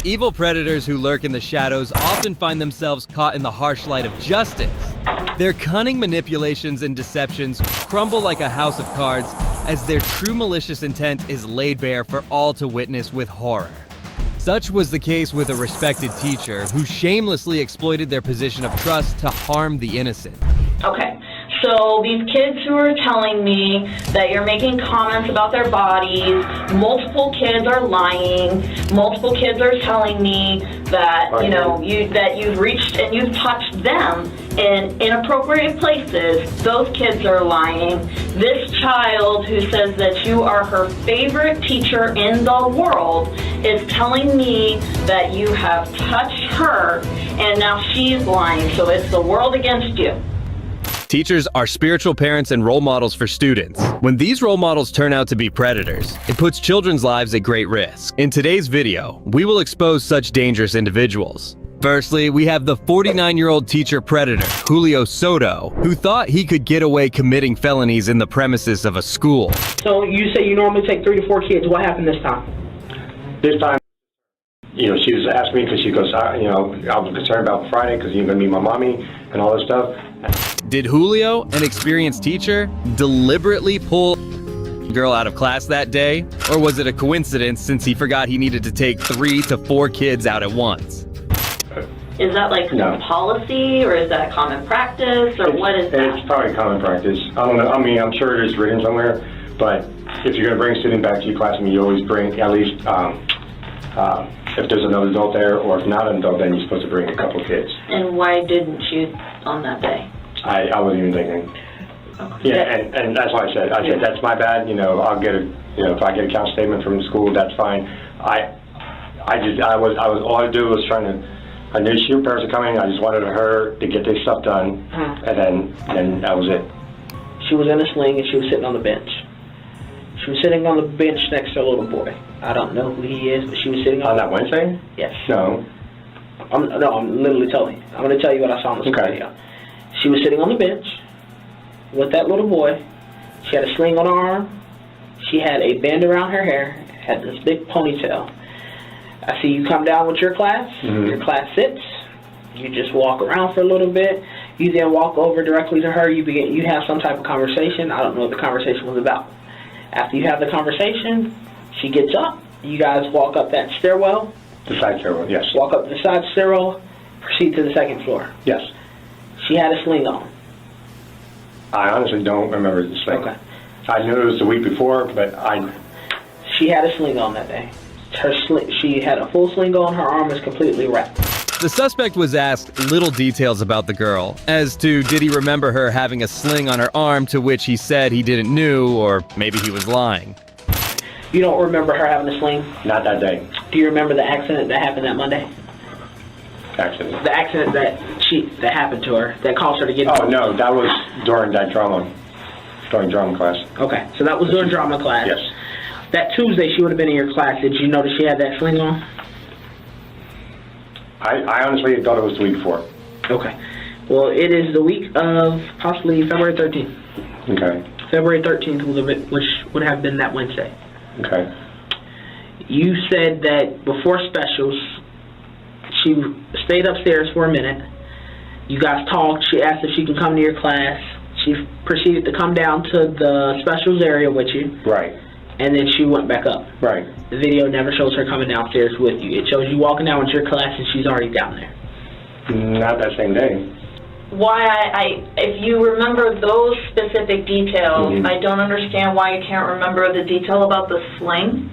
Evil predators who lurk in the shadows often find themselves caught in the harsh light of justice. Their cunning manipulations and deceptions crumble like a house of cards as their true malicious intent is laid bare for all to witness with horror. Such was the case with a respected teacher who shamelessly exploited their position of trust to harm the innocent. Okay, so these kids who are telling me that you're making comments about their bodies, multiple kids are lying, multiple kids are telling me that, that you've reached and you've touched them in inappropriate places, those kids are lying. This child who says that you are her favorite teacher in the world is telling me that you have touched her and now she's lying, so it's the world against you. Teachers are spiritual parents and role models for students. When these role models turn out to be predators, it puts children's lives at great risk. In today's video, we will expose such dangerous individuals. Firstly, we have the 49-year-old teacher predator, Julio Soto, who thought he could get away committing felonies in the premises of a school. So you say you normally take 3 to 4 kids. What happened this time? This time, she was asking me because she goes, I was concerned about Friday because you're going to meet my mommy and all this stuff. Did Julio, an experienced teacher, deliberately pull the girl out of class that day? Or was it a coincidence since he forgot he needed to take 3 to 4 kids out at once? Is that like No. policy, or is that common practice, or what is that? It's probably common practice. I don't know. I mean, I'm sure it is written somewhere, but if you're going to bring a student back to your class, you always bring at least, if there's another adult there, or if not an adult, then you're supposed to bring a couple kids. And why didn't you on that day? I wasn't even thinking. Okay. Yeah, and that's why I said that's my bad. I'll get if I get a count statement from the school, that's fine. All I do was trying to. I knew she parents were coming. I just wanted her to get this stuff done, and then that was it. She was in a sling and she was sitting on the bench. She was sitting on the bench next to a little boy. I don't know who he is, but she was sitting On that Wednesday? Yes. No. I'm literally telling you. I'm going to tell you what I saw on the video. She was sitting on the bench with that little boy. She had a sling on her arm. She had a band around her hair, had this big ponytail. I see you come down with your class. Your class sits. You just walk around for a little bit. You then walk over directly to her. You have some type of conversation. I don't know what the conversation was about. After you have the conversation, she gets up. You guys walk up that stairwell. The side stairwell, yes. Walk up the side stairwell. Proceed to the second floor. Yes. She had a sling on. I honestly don't remember the sling. Okay. I knew it was the week before, but She had a sling on that day. She had a full sling on. Her arm was completely wrapped. The suspect was asked little details about the girl, as to did he remember her having a sling on her arm, to which he said he didn't knew, or maybe he was lying. You don't remember her having a sling? not that day. Do you remember the accident that happened that Monday? Accident. The accident that happened to her, that caused her to get... Oh, no, that was during drama class. Okay, so that was during drama class. Yes. That Tuesday she would have been in your class. Did you notice she had that sling on? I honestly thought it was the week before. Okay. Well, it is the week of possibly February 13th. Okay. February 13th, which would have been that Wednesday. Okay. You said that before specials, she stayed upstairs for a minute. You guys talked. She asked if she could come to your class. She proceeded to come down to the specials area with you. Right. And then she went back up. Right. The video never shows her coming downstairs with you. It shows you walking down with your class and she's already down there. Not that same day. Why if you remember those specific details, I don't understand why you can't remember the detail about the sling,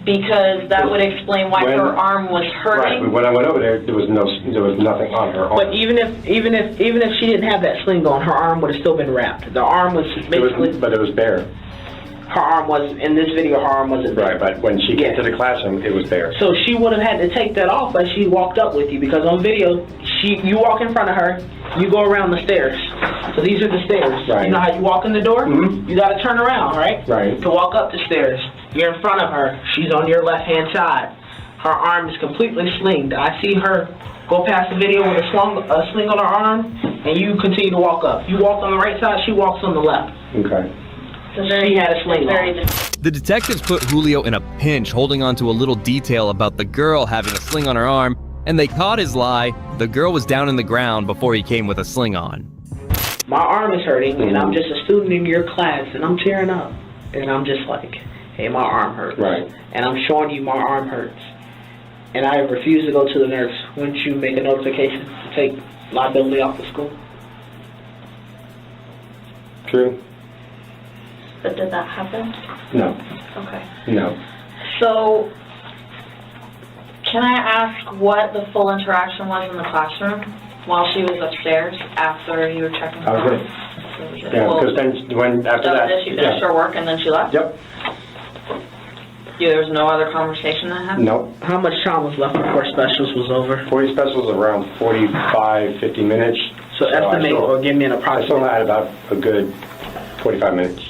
because that would explain why her arm was hurting. Right, but when I went over there was nothing on her arm. But even if she didn't have that sling on, her arm would have still been wrapped. The arm was basically... But it was bare. Her arm was, in this video, her arm wasn't there. Right, but when she came to the classroom, it was there. So she would have had to take that off as she walked up with you, because on video, you walk in front of her, you go around the stairs. So these are the stairs. Right. You know how you walk in the door? Mm-hmm. You got to turn around, right? Right. To walk up the stairs. You're in front of her. She's on your left-hand side. Her arm is completely slinged. I see her go past the video with a sling on her arm, and you continue to walk up. You walk on the right side, she walks on the left. Okay. She had a sling on. The detectives put Julio in a pinch, holding on to a little detail about the girl having a sling on her arm, and they caught his lie. The girl was down in the ground before he came with a sling on. My arm is hurting, and I'm just a student in your class, and I'm tearing up. And I'm just like, hey, my arm hurts. Right. And I'm showing you my arm hurts. And I refuse to go to the nurse. Wouldn't you make a notification to take liability off the school? True. But did that happen? No. Okay. No. So, can I ask what the full interaction was in the classroom while she was upstairs after you were checking her I was out? good. Yeah, because then when after that, She finished her work and then she left? Yep. There was no other conversation that happened? Nope. How much time was left before specials was over? 40 specials around 45, 50 minutes. So estimate or give me an I still approximate. had about a good 45 minutes.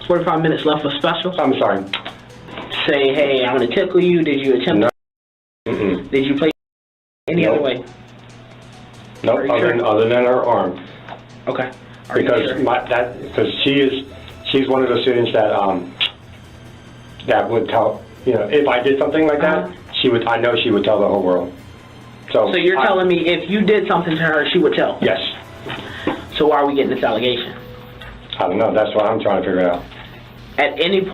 45 minutes left for specials? I'm sorry. Say, hey, I'm going to tickle you. Did you attempt No. to? Did you play any Nope. other way? Nope, Are you sure? other than her arm. Okay. Are you Because sure? because she's one of the students that would tell, if I did something like that, I know she would tell the whole world. So So you're telling me if you did something to her, she would tell? Yes. So why are we getting this allegation? I don't know. That's what I'm trying to figure out. At any point,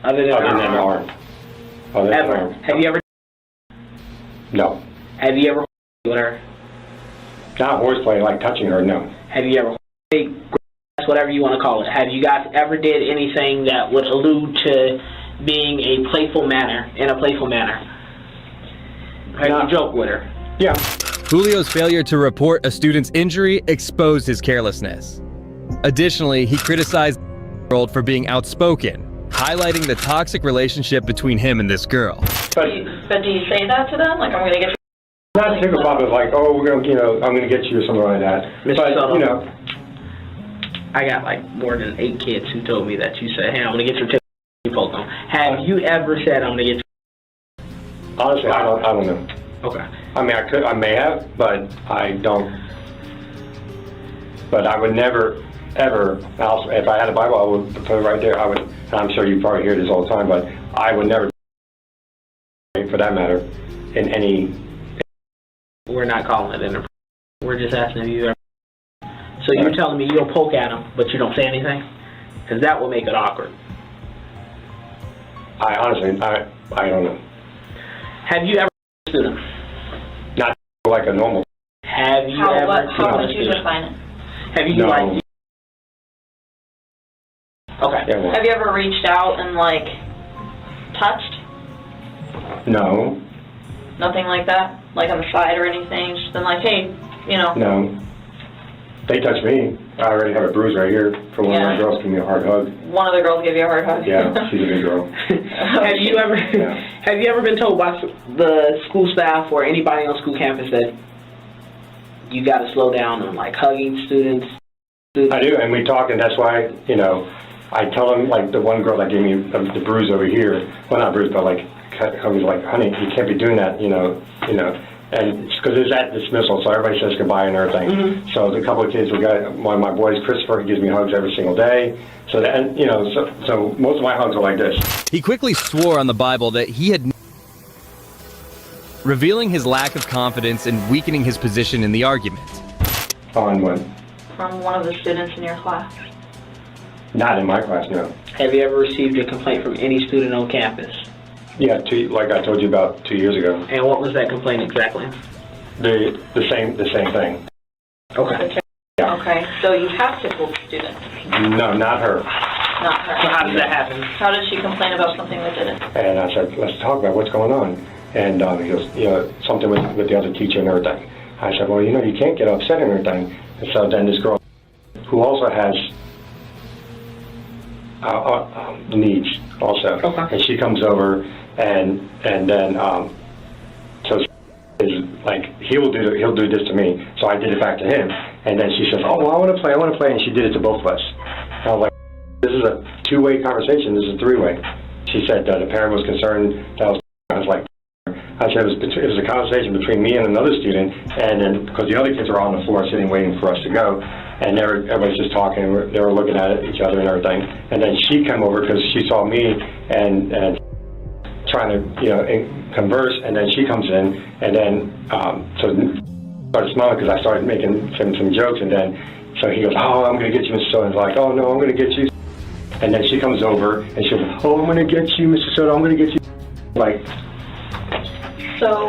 other than Other her than the arm? arm. Other than the Ever? arm. Have you ever? No. Have you ever with her? Not horseplay, like touching her, no. Have you ever? Whatever you want to call it. Have you guys ever did anything that would allude to being a playful manner? Have No. you joked with her? Yeah. Julio's failure to report a student's injury exposed his carelessness. Additionally, he criticized the girl for being outspoken, highlighting the toxic relationship between him and this girl. But do you say that to them? Like, I'm going to get you? Not tickle pop is like, oh, we're gonna, I'm gonna get you or something like that. Mr. But Soto. I got like more than 8 kids who told me that you said, hey, I'm going to get your tickle poke on. Have you ever said, I'm going to get your... Honestly, I don't know. Okay. I mean, I may have, but I don't. But I would never, ever, if I had a Bible, I would put it right there. I would, and I'm sure you probably hear this all the time, but I would never, for that matter, in any... We're not calling it inappropriate. We're just asking if you ever... So you're telling me you'll poke at him, but you don't say anything? Because that will make it awkward. I honestly, I don't know. Have you ever a student? Not like a normal. Have you How ever... would you define it? Have you No. like... Okay. Yeah, well, Have you ever reached out and, like, touched? no, Nothing like that? Like on the side or anything? Just been like, hey, no. They touched me. I already have a bruise right here from one of my Yeah. girls giving me a hard hug. one of the girls give you a hard hug? Yeah, she's a big girl. Have you ever... Yeah. Have you ever been told by the school staff or anybody on school campus that you got to slow down on, like, hugging students? I do, and we talk, and that's why, I tell them, like, the one girl that gave me the bruise over here, well, not bruise, but, like, I was like, honey, you can't be doing that, and because it's at dismissal, so everybody says goodbye and everything. Mm-hmm. So the couple of kids, we got one of my boys, Christopher, he gives me hugs every single day. So that, and, so most of my hugs are like this. He quickly swore on the Bible that he had, revealing his lack of confidence and weakening his position in the argument. On what? From one of the students in your class. Not in my class, no. Have you ever received a complaint from any student on campus? Yeah, like I told you about 2 years ago. And what was that complaint exactly? The same thing. Okay. Yeah. Okay, so you have tickled students, No, not her. not her. So how did that happen? How did she complain about something that didn't? And I said, let's talk about what's going on. And he goes, something with the other teacher and everything. I said, well, you can't get upset and everything. And so then this girl, who also has needs also, Okay. and she comes over, and then so is like he'll do this to me. So I did it back to him, and then she says, oh, well, I want to play, and she did it to both of us. And I was like, this is a two-way conversation. This is a three-way. She said that the parent was concerned that I was like. I said it was a conversation between me and another student, and then because the other kids are on the floor sitting waiting for us to go, and everybody's just talking. They were looking at each other and everything. And then she came over because she saw me and trying to converse. And then she comes in, and then so started smiling because I started making some jokes. And then so he goes, "Oh, I'm going to get you, Mr. Soto." And I was like, "Oh no, I'm going to get you." And then she comes over and she goes, "Oh, I'm going to get you, Mr. Soto. I'm going to get you." Like. So,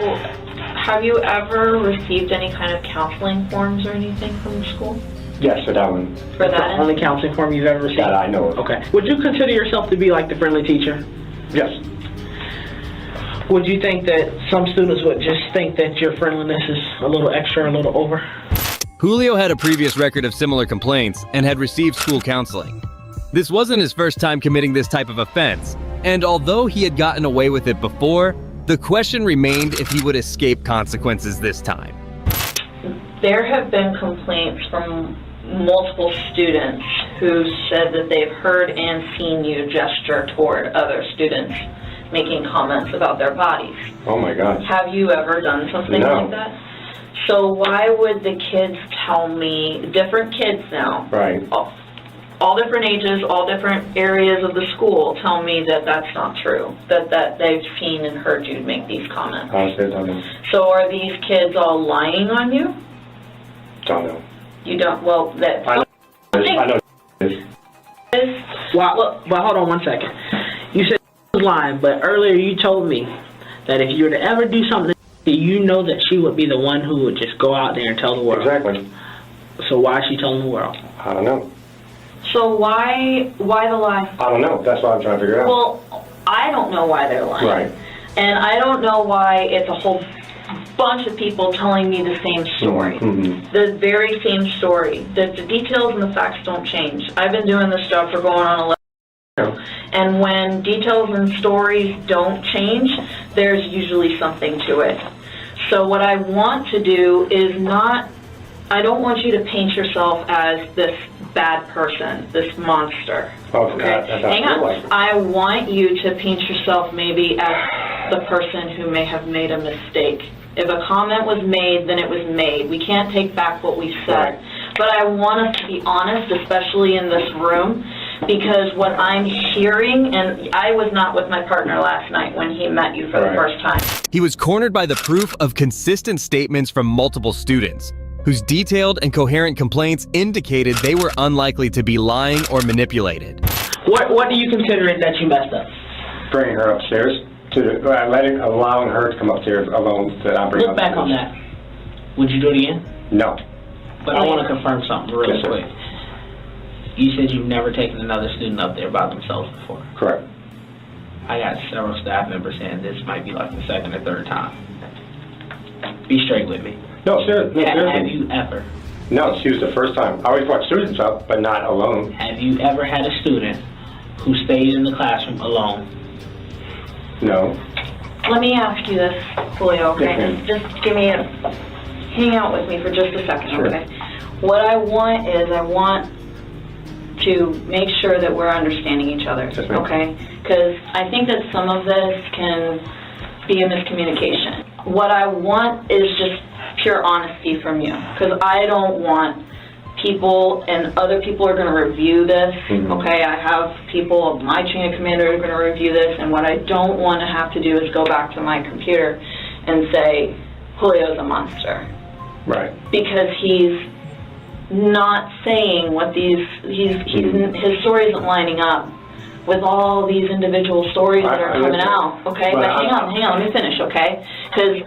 have you ever received any kind of counseling forms or anything from the school? Yes, for that one. For that? The only counseling form you've ever received? That I know of. Okay. Would you consider yourself to be like the friendly teacher? Yes. Would you think that some students would just think that your friendliness is a little extra, a little over? Julio had a previous record of similar complaints and had received school counseling. This wasn't his first time committing this type of offense, and although he had gotten away with it before, the question remained if he would escape consequences this time. There have been complaints from multiple students who said that they've heard and seen you gesture toward other students making comments about their bodies. Oh my God. Have you ever done something No. like that? So why would the kids tell me, different kids now, Right. all different ages, all different areas of the school, tell me that that's not true, that they've seen and heard you make these comments? Honestly, I don't know. So are these kids all lying on you? Don't know. You don't, well, that... I know. Well, hold on one second. You said she was lying, but earlier you told me that if you were to ever do something, you know that she would be the one who would just go out there and tell the world. Exactly. So why is she telling the world? I don't know. So why the lie? I don't know. That's what I'm trying to figure out. Well, I don't know why they're lying. Right. And I don't know why it's a whole bunch of people telling me the same story. Mm-hmm. The very same story. The details and the facts don't change. I've been doing this job for going on 11 years. And when details and stories don't change, there's usually something to it. So what I want to do is not, I don't want you to paint yourself as this bad person, this monster. Oh, Okay? that's Hang on. like it. I want you to paint yourself maybe as the person who may have made a mistake. If a comment was made, then it was made. We can't take back what we said. Right. But I want us to be honest, especially in this room, because what I'm hearing, and I was not with my partner last night when he met you for the Right. first time. He was cornered by the proof of consistent statements from multiple students, whose detailed and coherent complaints indicated they were unlikely to be lying or manipulated. What do you consider it that you messed up? Bringing her upstairs, allowing her to come upstairs alone. That I'm bringing Look back on that. Would you do it again? No. But I want to confirm something real Yes, sir. quick. You said you've never taken another student up there by themselves before. Correct. I got several staff members saying this might be like the second or third time. Be straight with me. No, seriously. No, Have seriously. you ever? No, she was the first time. I always brought students up, but not alone. Have you ever had a student who stayed in the classroom alone? No. Let me ask you this, Julio, okay? Yes, ma'am. Just give me hang out with me for just a second, Sure. okay? What I want is I want to make sure that we're understanding each other, Yes, ma'am. okay? Because I think that some of this can be a miscommunication. What I want is just pure honesty from you, because I don't want people, and other people are going to review this, Mhm. okay? I have people, my chain of command are going to review this, and what I don't want to have to do is go back to my computer and say, Julio's a monster. Right. Because he's not saying what his story isn't lining up with all these individual stories that are I coming understand. out, okay? But But hang on, let me finish, okay? Because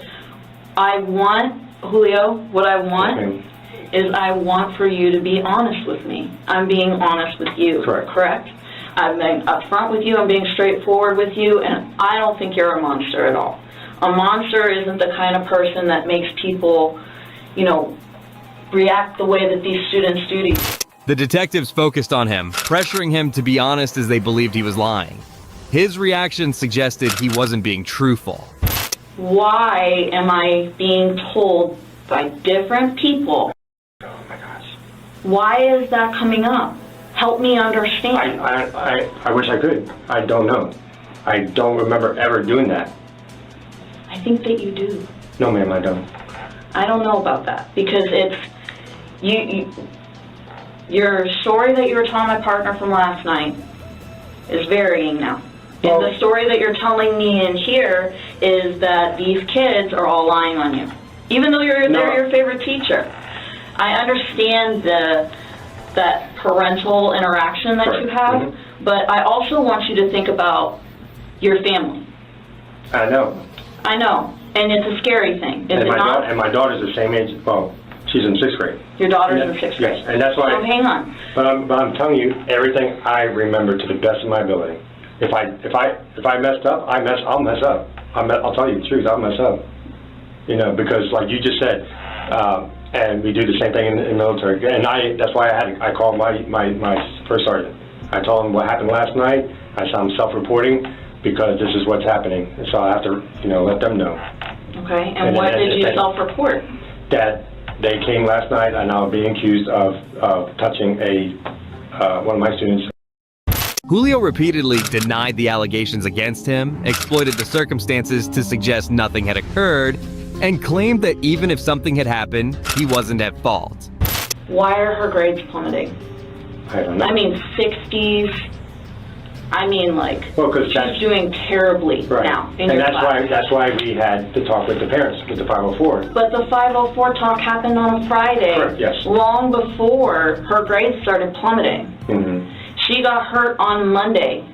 I want, Julio, what I want Okay. is I want for you to be honest with me. I'm being honest with you, Correct. I'm being upfront with you, I'm being straightforward with you, and I don't think you're a monster at all. A monster isn't the kind of person that makes people, react the way that these students do to you. The detectives focused on him, pressuring him to be honest as they believed he was lying. His reaction suggested he wasn't being truthful. Why am I being told by different people? Oh my gosh. Why is that coming up? Help me understand. I wish I could. I don't know. I don't remember ever doing that. I think that you do. No, ma'am, I don't. I don't know about that because it's you Your story that you were telling my partner from last night is varying now. Well, And the story that you're telling me in here is that these kids are all lying on you. Even though they're your favorite teacher. I understand that parental interaction that Correct. you have, Mm-hmm. but I also want you to think about your family. I know. I know, and it's a scary thing, is And it not? and my daughter's the same age. Well, she's in 6th grade. Your daughter's in 6th grade. Yes, and that's why. So hang on. But I'm telling you everything I remember to the best of my ability. If I messed up, I'll mess up. I'll tell you the truth. I'll mess up. You know, because like you just said, and we do the same thing in the military. And that's why I called my first sergeant. I told him what happened last night. I saw him self-reporting because this is what's happening. And so I have to, let them know. Okay, and what did you self-report? That they came last night and I was being accused of touching one of my students. Julio repeatedly denied the allegations against him, exploited the circumstances to suggest nothing had occurred, and claimed that even if something had happened, he wasn't at fault. Why are her grades plummeting? I don't know. I mean, 60s. I mean, well, she's doing terribly now in your class. That's why we had to talk with the parents, with the 504. But the 504 talk happened on a Friday, Correct, yes. long before her grades started plummeting. Mm-hmm. She got hurt on Monday,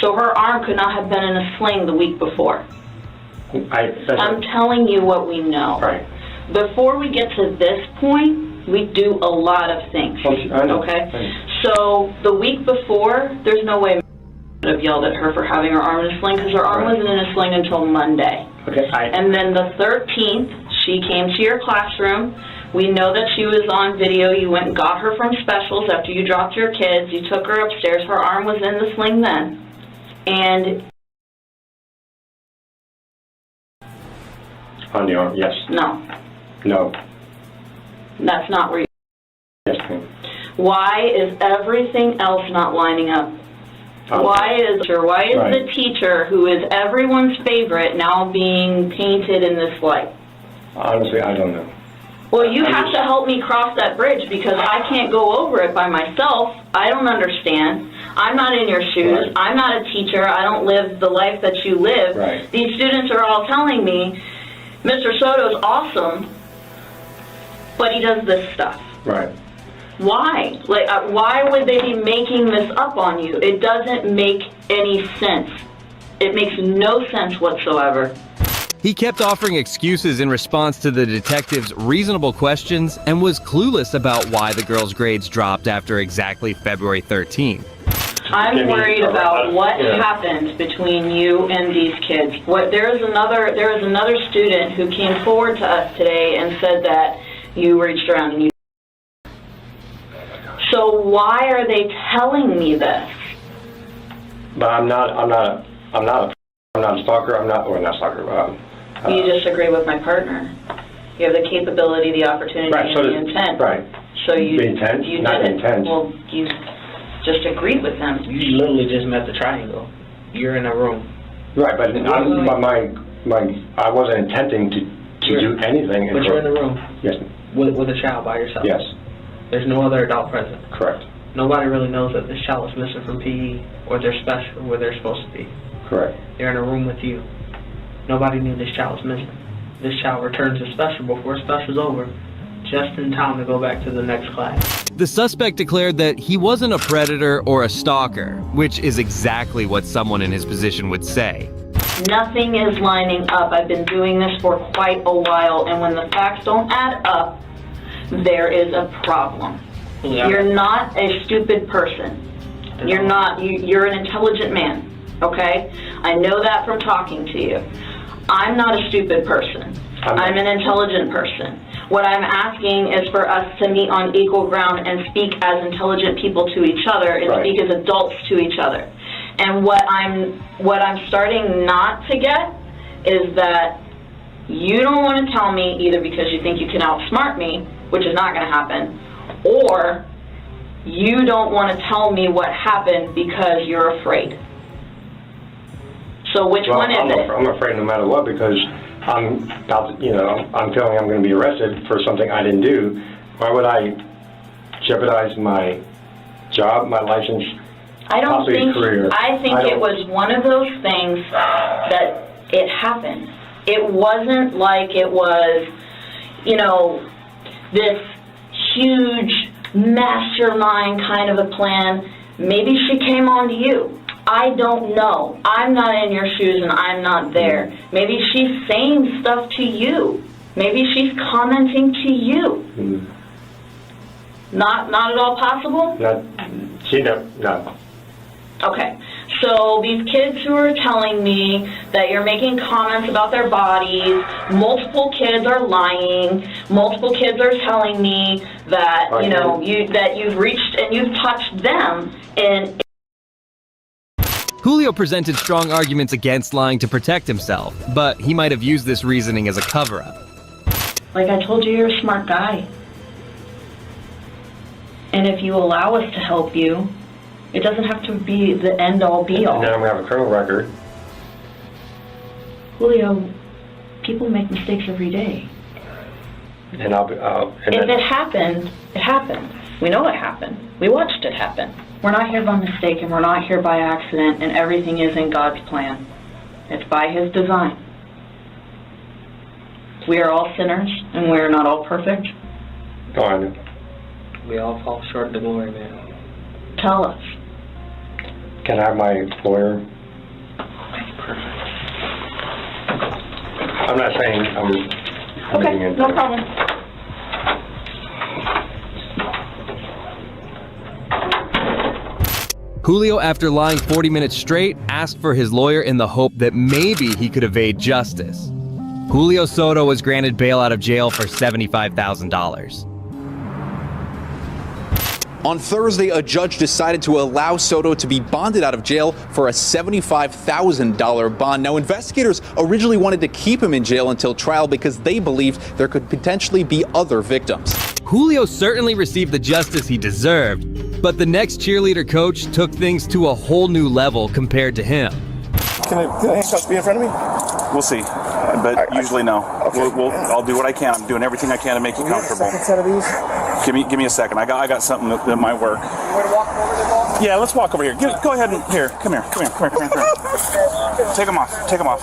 so her arm could not have been in a sling the week before. I'm telling you what we know. Right. Before we get to this point, we do a lot of things. I know. Okay? So the week before, there's no way I would have yelled at her for having her arm in a sling because her arm wasn't in a sling until Monday. Okay. And then the 13th, she came to your classroom. We know that she was on video. You went and got her from specials after you dropped your kids. You took her upstairs. Her arm was in the sling then. And on the arm, yes. No. That's not where you... Yes, ma'am. Why is everything else not lining up? Why is the teacher, who is everyone's favorite, now being painted in this light? Honestly, I don't know. Well, you have to help me cross that bridge because I can't go over it by myself. I don't understand. I'm not in your shoes. Right. I'm not a teacher. I don't live the life that you live. Right. These students are all telling me, Mr. Soto's awesome, but he does this stuff. Right. Why? Why would they be making this up on you? It doesn't make any sense. It makes no sense whatsoever. He kept offering excuses in response to the detective's reasonable questions and was clueless about why the girl's grades dropped after exactly February 13th. I'm worried about what happened between you and these kids. There is another student who came forward to us today and said that you reached around and you... So why are they telling me this? But I'm not a stalker. Not stalker. You disagree with my partner. You have the capability, the opportunity, and the intent. Right. So you... The intent? You not did the intent. Well, you just agreed with them. You literally just met the triangle. You're in a room. Right, but I wasn't intending to do anything. But you're in the room. Yes. With a child by yourself. Yes. There's no other adult present. Correct. Nobody really knows that this child is missing from PE or they're special where they're supposed to be. Correct. They're in a room with you. Nobody knew this child was missing. This child returns to special before special's over, just in time to go back to the next class. The suspect declared that he wasn't a predator or a stalker, which is exactly what someone in his position would say. Nothing is lining up. I've been doing this for quite a while, and when the facts don't add up, there is a problem. Yeah. You're not a stupid person. You're not. You're an intelligent man, okay? I know that from talking to you. I'm not a stupid person. I'm an intelligent person. What I'm asking is for us to meet on equal ground and speak as intelligent people to each other and speak as adults to each other. And what I'm starting not to get is that you don't want to tell me either because you think you can outsmart me, which is not going to happen, or you don't want to tell me what happened because you're afraid. So which one is it? I'm afraid no matter what because I'm feeling I'm going to be arrested for something I didn't do. Why would I jeopardize my job, my license, I don't possibly think, career. I think it was one of those things that it happened. It wasn't like it was, you know, this huge mastermind kind of a plan. Maybe she came on to you. I don't know. I'm not in your shoes and I'm not there. Maybe she's saying stuff to you. Maybe she's commenting to you. Not at all possible? No. Okay. So these kids who are telling me that you're making comments about their bodies, multiple kids are lying, multiple kids are telling me that, you know, that you've reached and you've touched them in. Julio presented strong arguments against lying to protect himself, but he might have used this reasoning as a cover-up. Like I told you, you're a smart guy. And if you allow us to help you, it doesn't have to be the end-all, be-all. Now I'm going to have a criminal record. Julio, people make mistakes every day. And If it happened, it happened. We know it happened. We watched it happen. We're not here by mistake, and we're not here by accident, and everything is in God's plan. It's by His design. We are all sinners, and we are not all perfect. Go on. We all fall short of the glory, man. Tell us. Can I have my lawyer? Perfect. I'm not saying I'm just making Okay, it. no problem. Julio, after lying 40 minutes straight, asked for his lawyer in the hope that maybe he could evade justice. Julio Soto was granted bail out of jail for $75,000. On Thursday, a judge decided to allow Soto to be bonded out of jail for a $75,000 bond. Now, investigators originally wanted to keep him in jail until trial because they believed there could potentially be other victims. Julio certainly received the justice he deserved, but the next cheerleader coach took things to a whole new level compared to him. Can the handcuffs be in front of me? We'll see, but usually no. Okay. I'll do what I can. I'm doing everything I can to make you comfortable. Second set of these. Give me a second. I got something that might work. You want to walk over there, boss? Yeah, let's walk over here. Go ahead and here. Come here. Take them off. Take them off.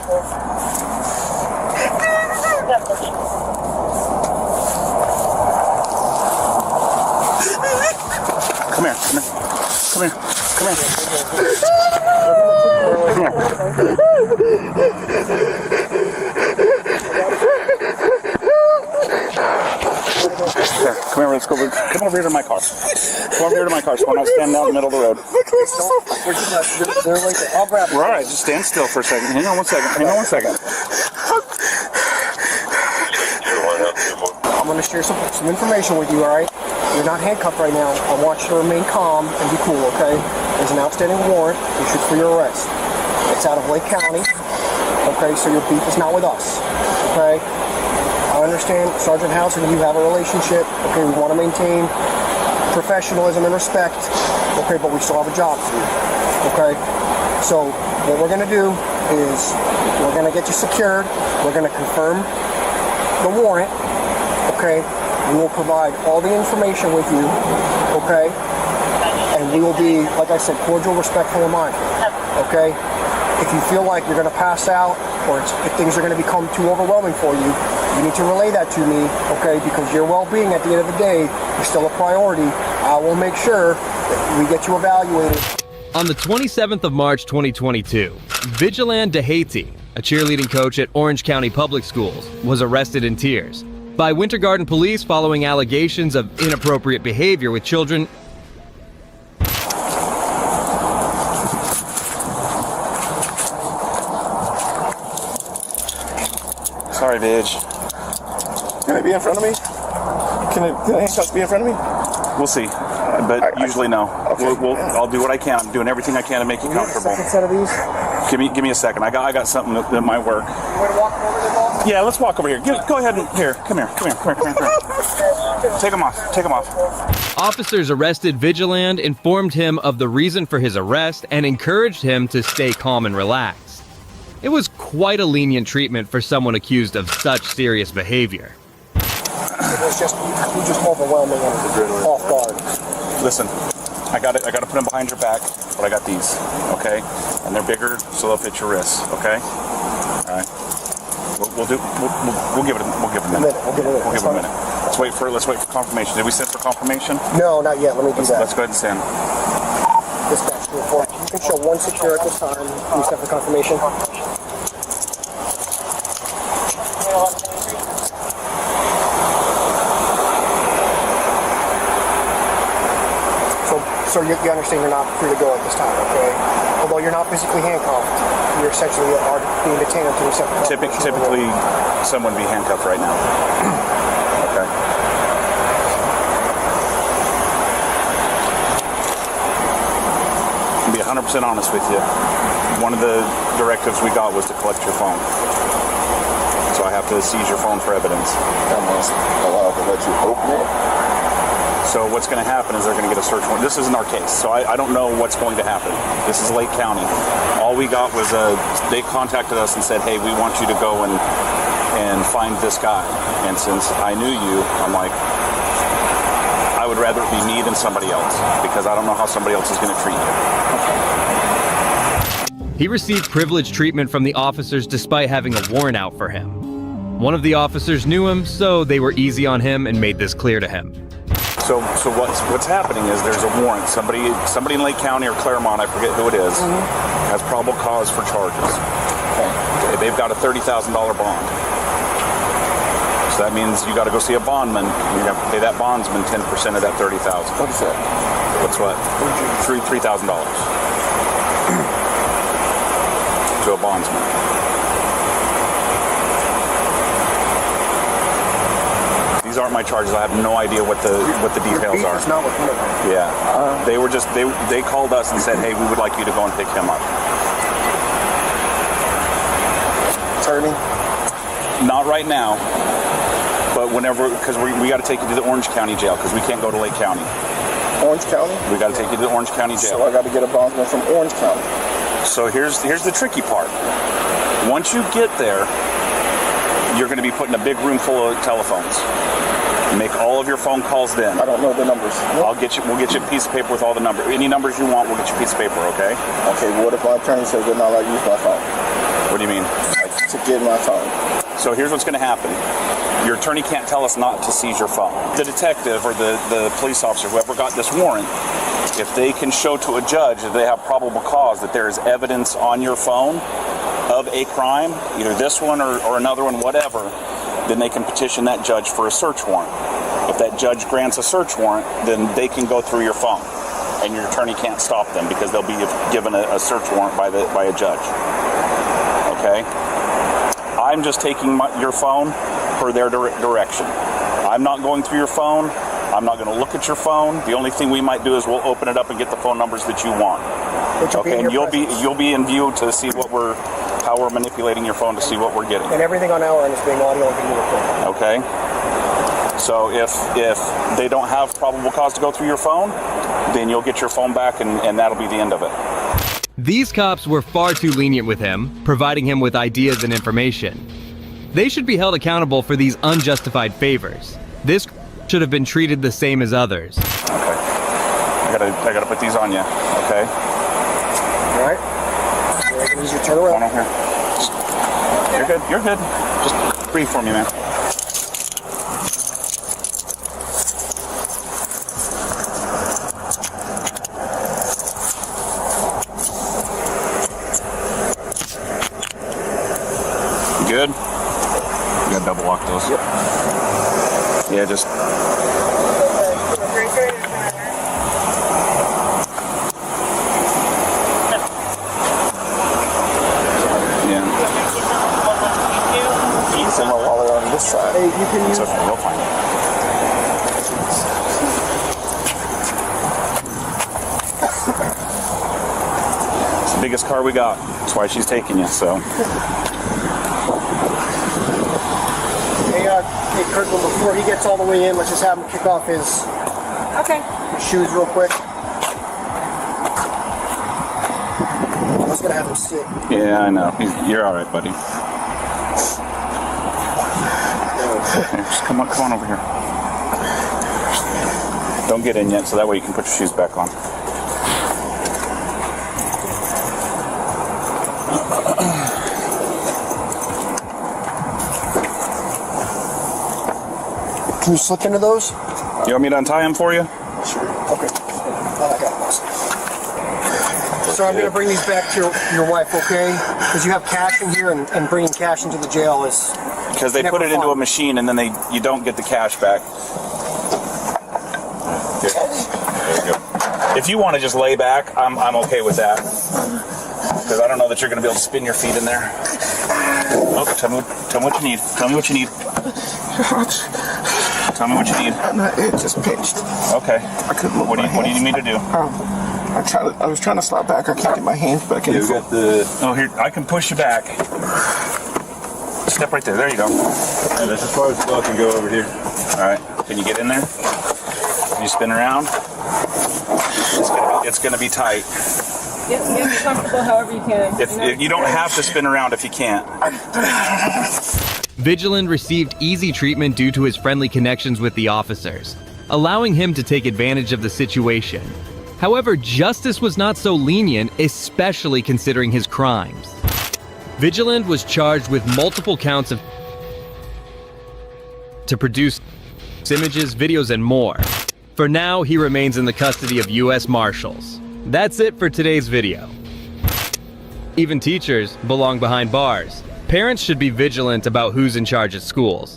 Come here. Come here. Come here. Here, come here, let's go. Come over here to my car. Come over here to my car so we're not standing out in the middle of the road. They're right there. I'll grab them. We're all right, just stand still for a second. Hang on one second. I'm going to share some information with you, all right? You're not handcuffed right now. I want you to remain calm and be cool, okay? There's an outstanding warrant issued for your arrest. It's out of Lake County, okay? So your beef is not with us, okay? I understand, Sergeant House and you have a relationship, okay? We want to maintain professionalism and respect, okay? But we still have a job to do, okay? So what we're going to do is we're going to get you secured. We're going to confirm the warrant, okay? We will provide all the information with you, okay? And we will be, like I said, cordial, respectful, and mindful, okay? If you feel like you're going to pass out or if things are going to become too overwhelming for you, you need to relay that to me, okay? Because your well-being at the end of the day is still a priority. I will make sure that we get you evaluated. On the 27th of March 2022, Vigilant DeHaty, a cheerleading coach at Orange County Public Schools, was arrested in tears by Winter Garden Police following allegations of inappropriate behavior with children. Sorry, Vidge. Can it be in front of me? Can the handcuffs be in front of me? We'll see, but usually no. Okay. I'll do what I can. I'm doing everything I can to make you comfortable. Second set of these. Give me a second. I got something that might work. You want to walk over there, boss? Yeah, let's walk over here. Go ahead and here. Come here. Take them off. Officers arrested Vigilant, informed him of the reason for his arrest, and encouraged him to stay calm and relaxed. It was quite a lenient treatment for someone accused of such serious behavior. It was just, you just overwhelming and off guard. Listen, I got to put them behind your back, but I got these, okay? And they're bigger, so they'll fit your wrists, okay? All right. We'll give it a minute. We'll give it a minute. Let's wait for confirmation. Did we send for confirmation? No, not yet. Let me do that. Let's go ahead and send. Dispatch report. You can show one secure at this time. You send for confirmation. So you understand you're not free to go at this time, okay? Although you're not physically handcuffed, you're essentially are being detained until you set the Typically, someone would be handcuffed right now. Okay. To be 100% honest with you, one of the directives we got was to collect your phone. So I have to seize your phone for evidence. That must allow to let you open it. So what's going to happen is they're going to get a search warrant. This isn't our case, so I don't know what's going to happen. This is Lake County. All we got was they contacted us and said, hey, we want you to go and find this guy. And since I knew you, I'm like, I would rather it be me than somebody else, because I don't know how somebody else is going to treat you. He received privileged treatment from the officers despite having a warrant out for him. One of the officers knew him, so they were easy on him and made this clear to him. So what's happening is there's a warrant. Somebody in Lake County or Claremont, I forget who it is, has probable cause for charges. Okay. They've got a $30,000 bond. So that means you got to go see a bondman. You have to pay that bondsman 10% of that $30,000. What is that? What's what? $3,000 to a bondsman. These aren't my charges. I have no idea what the details are. It's not with me. Yeah. They were just they called us and said, hey, we would like you to go and pick him up. Attorney? Not right now, but whenever, because we got to take you to the Orange County jail because we can't go to Lake County. Orange County? We got to take you to the Orange County jail. So I got to get a bondsman from Orange County. So here's the tricky part. Once you get there, you're going to be put in a big room full of telephones. Make all of your phone calls then. I don't know the numbers. We'll get you a piece of paper with all the numbers. Any numbers you want, we'll get you a piece of paper, okay? Okay, well, what if my attorney says they're not allowed to use my phone? What do you mean? Like, to get my phone. So here's what's going to happen. Your attorney can't tell us not to seize your phone. The detective or the police officer, whoever got this warrant, if they can show to a judge that they have probable cause that there is evidence on your phone of a crime, either this one or another one, whatever, then they can petition that judge for a search warrant. If that judge grants a search warrant, then they can go through your phone, and your attorney can't stop them because they'll be given a search warrant by a judge. Okay? I'm just taking your phone per their direction. I'm not going through your phone. I'm not going to look at your phone. The only thing we might do is we'll open it up and get the phone numbers that you want. Okay, and you'll be in view to see how we're manipulating your phone to see what we're getting. And everything on our end is being audio and video recorded. Okay. So if they don't have probable cause to go through your phone, then you'll get your phone back and that'll be the end of it. These cops were far too lenient with him, providing him with ideas and information. They should be held accountable for these unjustified favors. This should have been treated the same as others. Okay. I gotta put these on you, okay? All right. You're gonna use your turn around. Come on over here. You're good. You're good. Just breathe for me, man. Good? You gotta double lock those. Yep. Yeah, just... Yeah. He's in my wallet on this side. Hey, you can use... It's okay, we'll find it. It's the biggest car we got. That's why she's taking you, so... Hey, Kirkland, before he gets all the way in, let's just have him kick off his shoes real quick. I was gonna have him sit. Yeah, I know. You're all right, buddy. Okay, just come on over here. Don't get in yet, so that way you can put your shoes back on. Can you slip into those? You want me to untie them for you? Sure. Okay. I got those. So I'm going to bring these back to your wife, okay? Because you have cash in here, and bringing cash into the jail is because they put it into a machine and then you don't get the cash back. Here. There you go. If you want to just lay back, I'm okay with that. Because I don't know that you're going to be able to spin your feet in there. Okay, tell me what you need. Tell me what you need. Tell me what you need. It just pinched. Okay. I couldn't move What do you need me to do? I was trying to slap back. I can't get my hands back in. You got the... Oh, here, I can push you back. Step right there. There you go. Yeah, that's as far as I can go over here. All right. Can you get in there? Can you spin around? It's gonna be tight. Get comfortable however you can. You don't have to spin around if you can't. Vigilant received easy treatment due to his friendly connections with the officers, allowing him to take advantage of the situation. However, justice was not so lenient, especially considering his crimes. Vigilant was charged with multiple counts of to produce images, videos, and more. For now, he remains in the custody of U.S. Marshals. That's it for today's video. Even teachers belong behind bars. Parents should be vigilant about who's in charge at schools.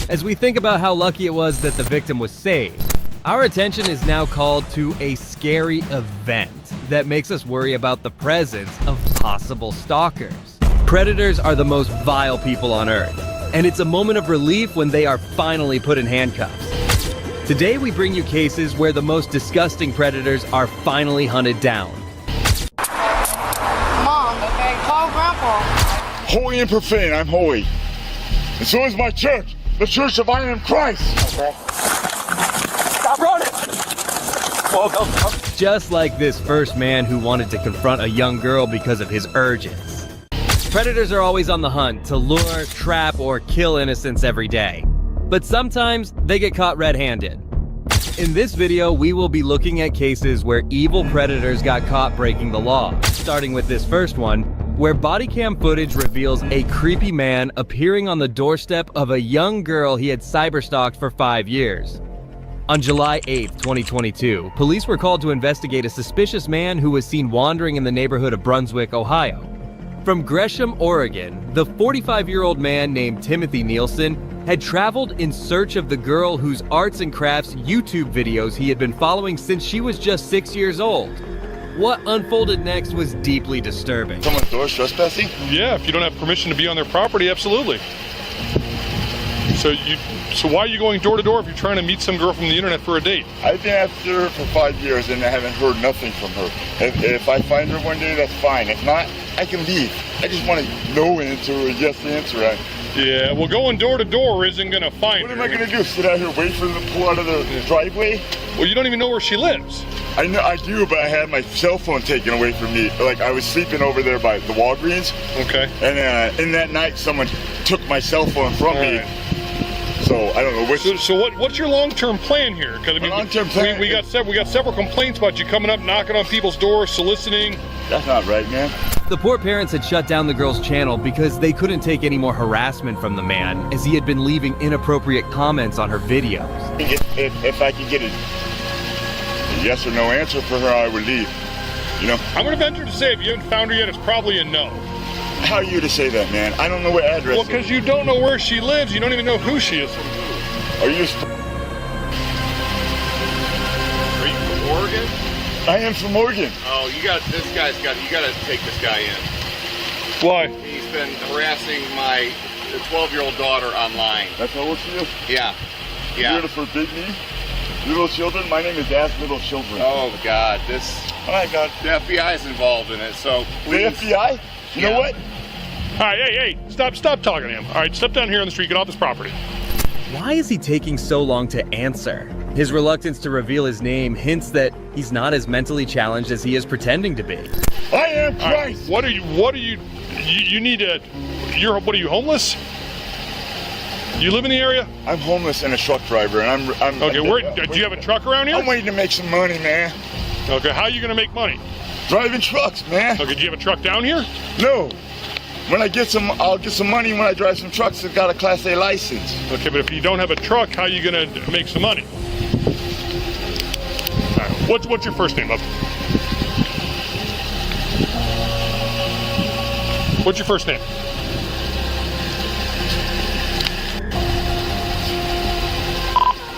As we think about how lucky it was that the victim was saved, our attention is now called to a scary event that makes us worry about the presence of possible stalkers. Predators are the most vile people on Earth, and it's a moment of relief when they are finally put in handcuffs. Today we bring you cases where the most disgusting predators are finally hunted down. Mom, okay, call Grandpa. Holy and profane, I'm holy. And so is my church, the Church of I Am Christ. Okay. Stop running! Whoa, go. Just like this first man who wanted to confront a young girl because of his urges. Predators are always on the hunt to lure, trap, or kill innocents every day. But sometimes they get caught red-handed. In this video, we will be looking at cases where evil predators got caught breaking the law. Starting with this first one, where body cam footage reveals a creepy man appearing on the doorstep of a young girl he had cyberstalked for 5 years. On July 8th, 2022, police were called to investigate a suspicious man who was seen wandering in the neighborhood of Brunswick, Ohio. From Gresham, Oregon, the 45-year-old man named Timothy Nielsen had traveled in search of the girl whose arts and crafts YouTube videos he had been following since she was just 6 years old. What unfolded next was deeply disturbing. Someone's door trespassing? Yeah, if you don't have permission to be on their property, absolutely. So why are you going door to door if you're trying to meet some girl from the internet for a date? I've been after her for 5 years and I haven't heard nothing from her. If I find her one day, that's fine. If not, I can leave. I just want a no answer or a yes answer. Yeah, well, going door to door isn't going to find her. What am I going to do? Sit out here, wait for them to pull out of the driveway? Well, you don't even know where she lives. I know I do, but I had my cell phone taken away from me. Like, I was sleeping over there by the Walgreens. Okay. And in that night, someone took my cell phone from me. Right. So I don't know which. So what's your long-term plan here? Because I mean, long-term plan. We got several complaints about you coming up, knocking on people's doors, soliciting. That's not right, man. The poor parents had shut down the girl's channel because they couldn't take any more harassment from the man, as he had been leaving inappropriate comments on her videos. If I could get a yes or no answer for her, I would leave. You know? I'm going to venture to say if you haven't found her yet, it's probably a no. How are you to say that, man? I don't know what address. Well, because you don't know where she lives. You don't even know who she is. Are you from Oregon? I am from Oregon. Oh, you got to take this guy in. Why? He's been harassing my 12-year-old daughter online. That's how old she is? Yeah. You're here to forbid me? Little children? My name is Ask Little Children. Oh, God. Oh, my God. The FBI is involved in it, so please. The FBI? You know what? All right, hey, stop talking to him. All right, step down here on the street, get off this property. Why is he taking so long to answer? His reluctance to reveal his name hints that he's not as mentally challenged as he is pretending to be. I am Christ! What are you need to, what are you, homeless? You live in the area? I'm homeless and a truck driver, and I'm okay, do you have a truck around here? I'm waiting to make some money, man. Okay, how are you going to make money? Driving trucks, man. Okay, do you have a truck down here? No. When I get some, I'll get some money when I drive some trucks that got a Class A license. Okay, but if you don't have a truck, how are you going to make some money? All right, what's your first name, love? What's your first name?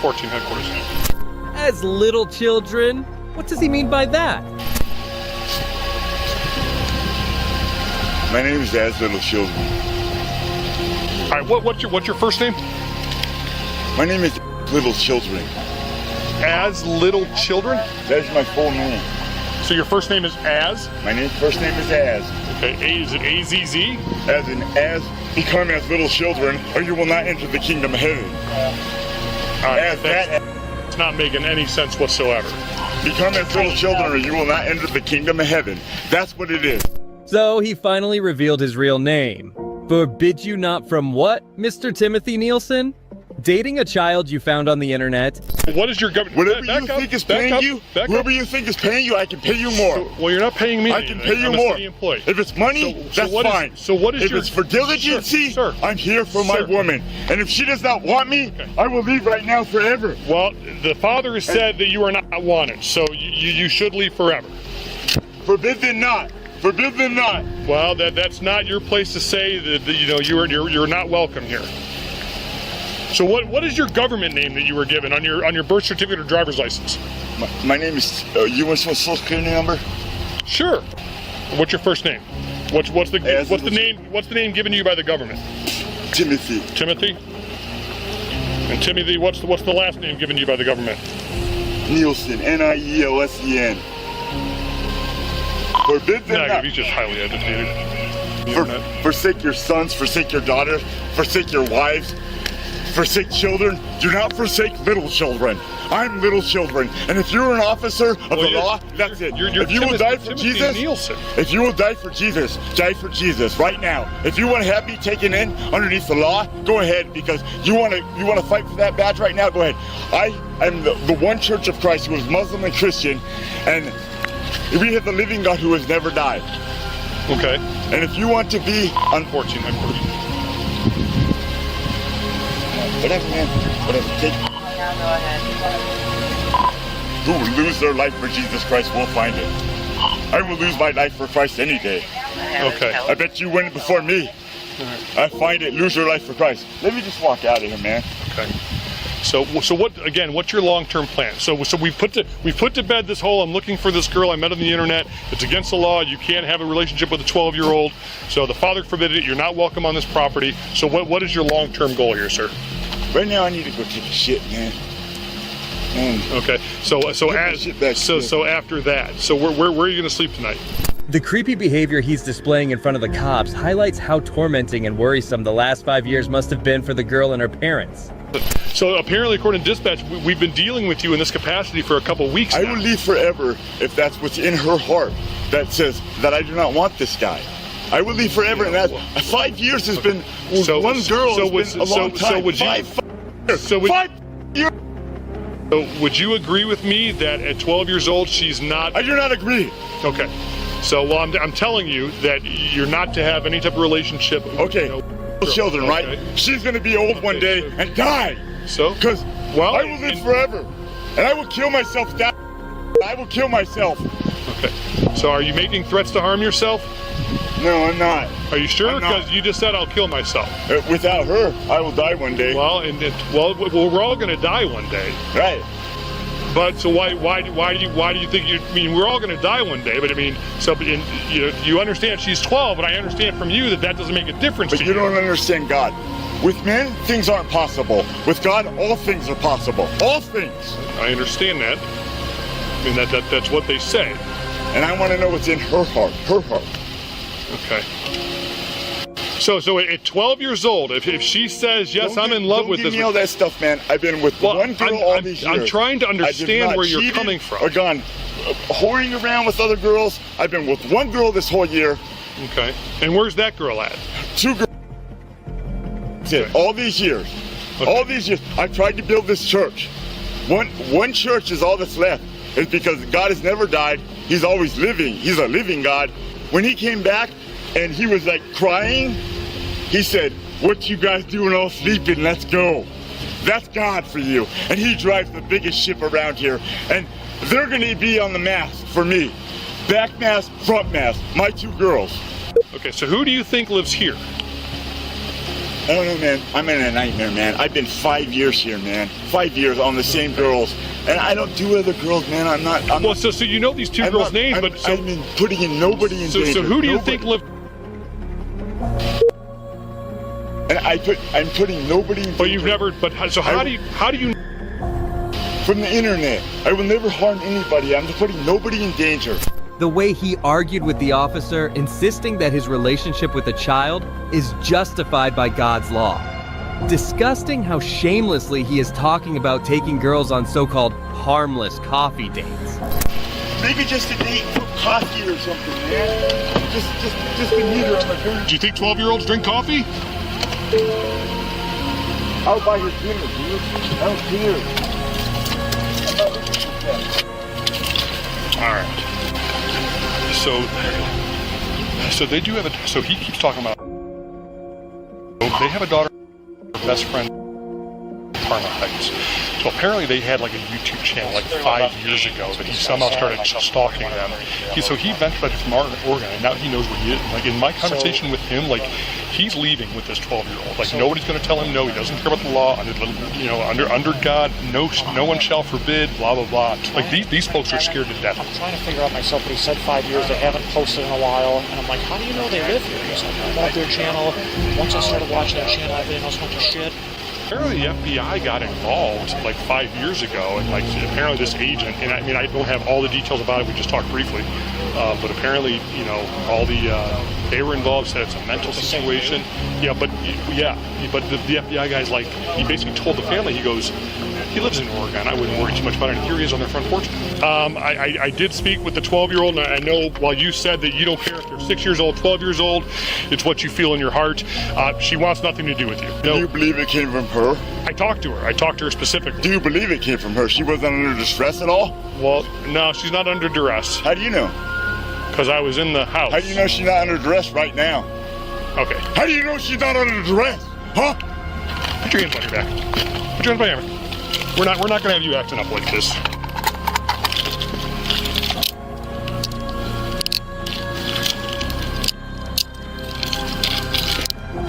Headquarters. As little children? What does he mean by that? My name is As Little Children. All right, what's your first name? My name is Little Children. As Little Children? That's my full name. So your first name is Az? My first name is Az. Okay, is it A-Z-Z? As in, become as little children, or you will not enter the kingdom of heaven. All right, it's not making any sense whatsoever. Become as little children, or you will not enter the kingdom of heaven. That's what it is. So he finally revealed his real name. Forbid you not from what, Mr. Timothy Nielsen? Dating a child you found on the internet. What is your government? Whatever you think is paying you, whoever you think is paying you, I can pay you more. So, well, you're not paying me. I can pay you more. If it's money, that's fine. So what is if it's for diligency, sir, I'm here for my woman. And if she does not want me, I will leave right now forever. Well, the father has said that you are not wanted, so you should leave forever. Forbid them not. Forbid them not. Well, that's not your place to say that you're not welcome here. So what is your government name that you were given on your birth certificate or driver's license? My name is. You want some social security number? Sure. What's your first name? What's the name given to you by the government? Timothy. Timothy. And Timothy, what's the last name given to you by the government? Nielsen. Nielsen. Forbid them not. He's just highly educated. Forsake your sons. Forsake your daughters. Forsake your wives. Forsake children. Do not forsake little children. I'm little children. And if you're an officer of the law, that's it. If you will die for Jesus, if you will die for Jesus, die for Jesus right now. If you want to have me taken in underneath the law, go ahead, because you want to fight for that badge right now, go ahead. I am the one Church of Christ who is Muslim and Christian, and we have the living God who has never died. Okay. And if you want to be unfortunate. Whatever, man. Whatever. Take. Go ahead. Who will lose their life for Jesus Christ will find it. I will lose my life for Christ any day. Okay. I bet you win before me. I find it. Lose your life for Christ. Let me just walk out of here, man. Okay. So what's your long-term plan? So we put to bed this whole, I'm looking for this girl I met on the internet. It's against the law. You can't have a relationship with a 12-year-old. So the father forbid it. You're not welcome on this property. So what is your long-term goal here, sir? Right now I need to go take a shit, man. Okay. So after that, so where are you going to sleep tonight? The creepy behavior he's displaying in front of the cops highlights how tormenting and worrisome the last 5 years must have been for the girl and her parents. So apparently, according to dispatch, we've been dealing with you in this capacity for a couple weeks now. I will leave forever if that's what's in her heart that says that I do not want this guy. I will leave forever, and that 5 years has been one girl has been a long time. Would you agree with me that at 12 years old she's not? I do not agree. Okay. So well, I'm telling you that you're not to have any type of relationship. Okay. Children, right? She's gonna be old one day and die. So? Because I will live forever, and I will kill myself. I will kill myself. Okay. So are you making threats to harm yourself? No, I'm not. Are you sure? Because you just said I'll kill myself. Without her, I will die one day. Well, we're all gonna die one day. Right. But so why do you think I mean, we're all going to die one day, but I mean, you understand she's 12, but I understand from you that doesn't make a difference to you. But you don't understand God. With men, things aren't possible. With God, all things are possible. All things. I understand that. I mean, that's what they say. And I want to know what's in her heart. Her heart. Okay. So at 12 years old, if she says, yes, I'm in love with this. Don't give me all that stuff, man. I've been with one girl all these years. I'm trying to understand where you're coming from. Or gone whoring around with other girls. I've been with one girl this whole year. Okay. And where's that girl at? 2 girls. That's it. All these years. All these years, I tried to build this church. One church is all that's left. It's because God has never died. He's always living. He's a living God. When he came back and he was like crying, he said, "What you guys doing all sleeping? Let's go." That's God for you. And he drives the biggest ship around here. And they're going to be on the mast for me. Back mast, front mast. My 2 girls. Okay, so who do you think lives here? I don't know, man. I'm in a nightmare, man. I've been 5 years here, man. 5 years on the same girls. And I don't do other girls, man. I'm well, so you know these 2 girls' names, but... So, I've been putting in nobody in danger. So who do you think live... And I'm putting nobody in danger. But you've never... But so how do you... From the internet. I will never harm anybody. I'm putting nobody in danger. The way he argued with the officer, insisting that his relationship with the child is justified by God's law. Disgusting how shamelessly he is talking about taking girls on so-called harmless coffee dates. Maybe just a date for coffee or something, man. Just to meet her on the phone. Do you think 12-year-olds drink coffee? I'll buy her dinner, dude. I don't care. All right. So they do have a. So he keeps talking about. They have a daughter, her best friend, Parma Heights. So apparently they had like a YouTube channel like 5 years ago that he somehow started stalking them. So he ventured from Oregon, and now he knows where he is. Like in my conversation with him, like he's leaving with this 12-year-old. Like nobody's going to tell him no. He doesn't care about the law. Under God, no one shall forbid. Blah blah blah. Like these folks are scared to death. I'm trying to figure out myself, but he said 5 years. They haven't posted in a while, and I'm like, how do you know they live here? He's like, I'm on their channel. Once I started watching their channel, everything else went to shit. Apparently the FBI got involved like 5 years ago, and like apparently this agent, and I mean I don't have all the details about it, we just talked briefly, but apparently, all they were involved, said it's a mental situation. But the FBI guy's like, he basically told the family, he goes, he lives in Oregon, I wouldn't worry too much about it, and here he is on their front porch. I did speak with the 12-year-old, and I know while you said that you don't care if they're 6 years old, 12 years old, it's what you feel in your heart. She wants nothing to do with you. Do you believe it came from her? I talked to her specifically. Do you believe it came from her? She wasn't under distress at all? Well, no, she's not under duress. How do you know? Because I was in the house. How do you know she's not under duress right now? Okay. How do you know she's not under duress? Huh? Put your hands on your back. Put your hands behind me. We're not going to have you acting up like this.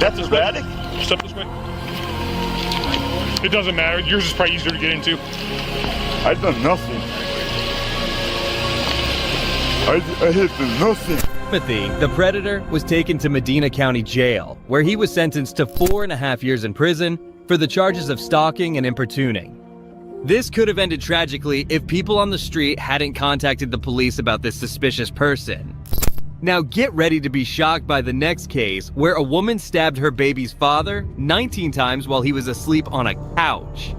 That's erratic? Step this way. It doesn't matter. Yours is probably easier to get into. I've done nothing. I have done nothing. Timothy, the predator, was taken to Medina County Jail, where he was sentenced to 4.5 years in prison for the charges of stalking and importuning. This could have ended tragically if people on the street hadn't contacted the police about this suspicious person. Now get ready to be shocked by the next case, where a woman stabbed her baby's father 19 times while he was asleep on a couch.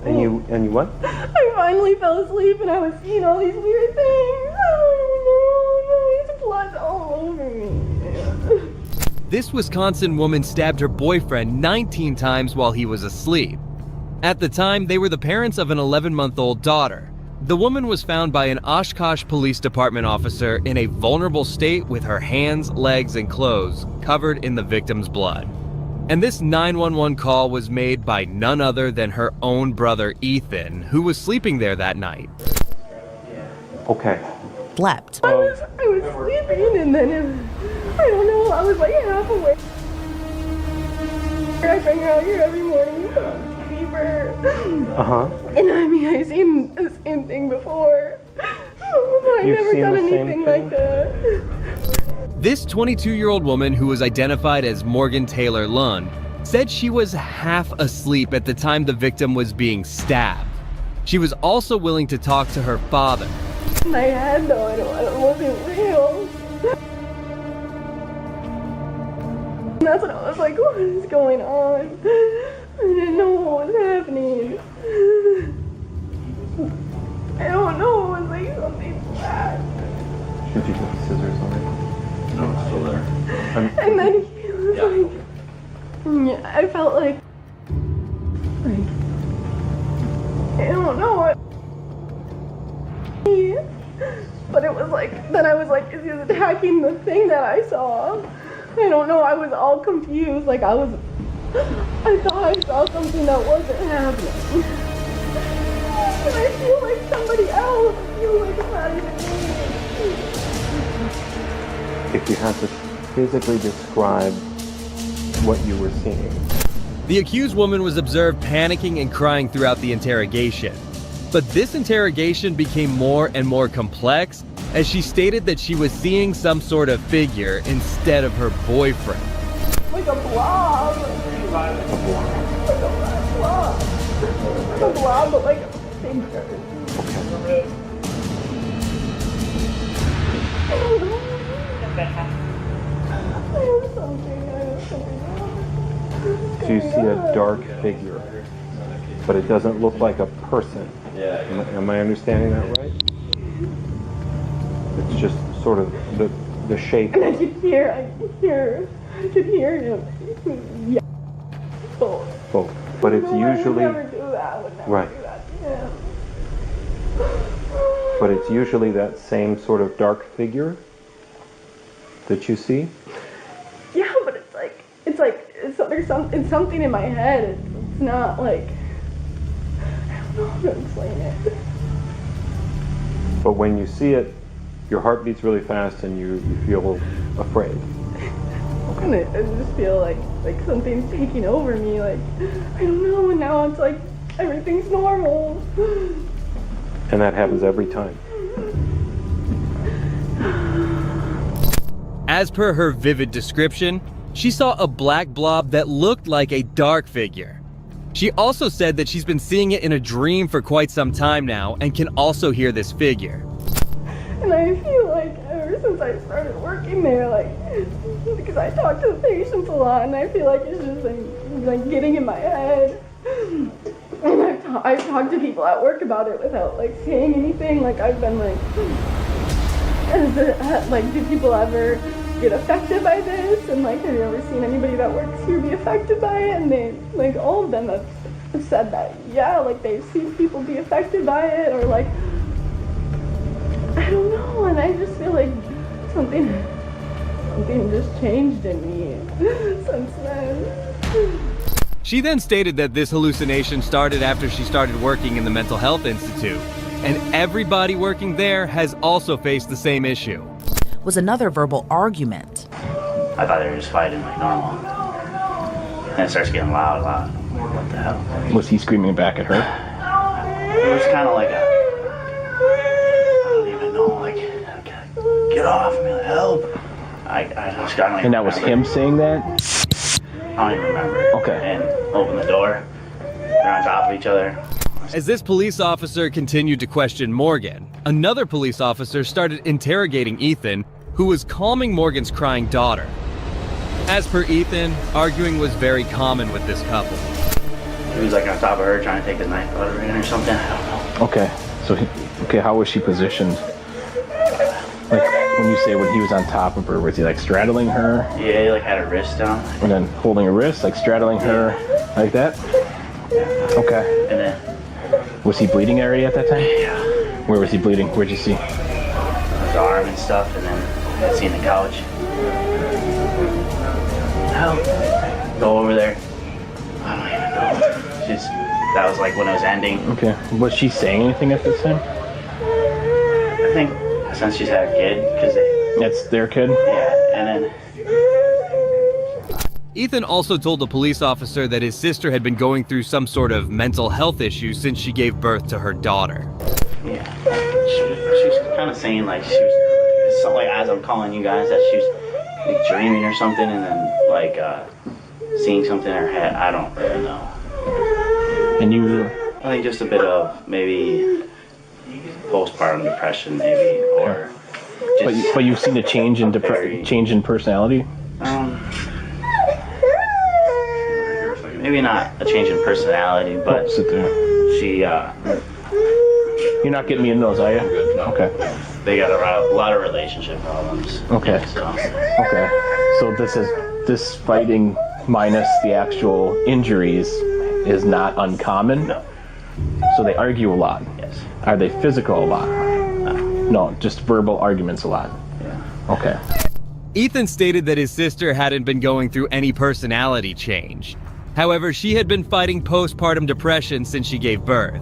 And you what? I finally fell asleep and I was seeing all these weird things. I don't know, there's blood all over me. This Wisconsin woman stabbed her boyfriend 19 times while he was asleep. At the time, they were the parents of an 11-month-old daughter. The woman was found by an Oshkosh Police Department officer in a vulnerable state with her hands, legs, and clothes covered in the victim's blood. And this 911 call was made by none other than her own brother Ethan, who was sleeping there that night. Okay. Slept. I was sleeping and then, I don't know, I was like half awake. I bring her out here every morning to feed her. And I mean, I've seen the same thing before. I've never done anything like that. This 22-year-old woman, who was identified as Morgan Taylor Lund, said she was half asleep at the time the victim was being stabbed. She was also willing to talk to her father. My head, though, it wasn't real. And that's when I was like, what is going on? I didn't know what was happening. I don't know, it was like something black. Should you put the scissors on it? No, it's still there. And then he was like, yeah, I felt like like, I don't know what. But it was like, then I was like, is he attacking the thing that I saw? I don't know, I was all confused. Like I thought I saw something that wasn't happening. And I feel like somebody else. I feel like it's not even me. If you had to physically describe what you were seeing. The accused woman was observed panicking and crying throughout the interrogation. But this interrogation became more and more complex as she stated that she was seeing some sort of figure instead of her boyfriend. Like a blob. Like a blob. Like a blob, but like a figure. Okay. I don't know. I have something. So you see a dark figure, but it doesn't look like a person. Am I understanding that right? It's just sort of the shape. And I could hear him. Yeah. Both. But it's usually. I would never do that. I would never right. do that. Yeah. But it's usually that same sort of dark figure that you see. Yeah, but it's something in my head. It's not like, I don't know how to explain it. But when you see it, your heart beats really fast and you feel afraid. And I just feel like something's taking over me. Like, I don't know. And now it's like everything's normal. And that happens every time. As per her vivid description, she saw a black blob that looked like a dark figure. She also said that she's been seeing it in a dream for quite some time now and can also hear this figure. And I feel like ever since I started working there, like, because I talk to the patients a lot, and I feel like it's just like getting in my head. And I've talked to people at work about it without like saying anything. Like I've been like, do people ever get affected by this? And like, have you ever seen anybody that works here be affected by it? And they, like, all of them have said that, yeah, like they've seen people be affected by it, or like, I don't know. And I just feel like something just changed in me since then. She then stated that this hallucination started after she started working in the Mental Health Institute, and everybody working there has also faced the same issue. Was another verbal argument. I thought they were just fighting like normal. And it starts getting loud. What the hell? Was he screaming back at her? It was kind of like a, I don't even know, like, get off me, help. I just got. And that was him saying that? I don't even remember. Okay. And open the door. They're on top of each other. As this police officer continued to question Morgan, another police officer started interrogating Ethan, who was calming Morgan's crying daughter. As per Ethan, arguing was very common with this couple. He was like on top of her trying to take the knife out of her or something. I don't know. Okay. So, how was she positioned? Like, when you say when he was on top of her, was he like straddling her? Yeah, he like had her wrist down. And then holding her wrist, like straddling her like that? Okay. And then... Was he bleeding already at that time? Yeah. Where was he bleeding? Where'd you see? His arm and stuff, and then I seen the couch. Help. Go over there. I don't even know. That was like when it was ending. Okay. Was she saying anything at this time? I think since she's had a kid, because that's their kid? Yeah, and then... Ethan also told the police officer that his sister had been going through some sort of mental health issue since she gave birth to her daughter. Yeah. She's kind of saying like she was, something like as I'm calling you guys, that she was like dreaming or something, and then like seeing something in her head. I don't really know. And you? I think just a bit of maybe postpartum depression, maybe, or. Just but you've seen a change in change in personality. Maybe not a change in personality, but sit there. She. You're not getting me in those, are you? Okay. They got a lot of relationship problems. Okay. Okay. So this fighting minus the actual injuries is not uncommon? No. So they argue a lot? Yes. Are they physical a lot? No, just verbal arguments a lot? Yeah. Okay. Ethan stated that his sister hadn't been going through any personality change. However, she had been fighting postpartum depression since she gave birth.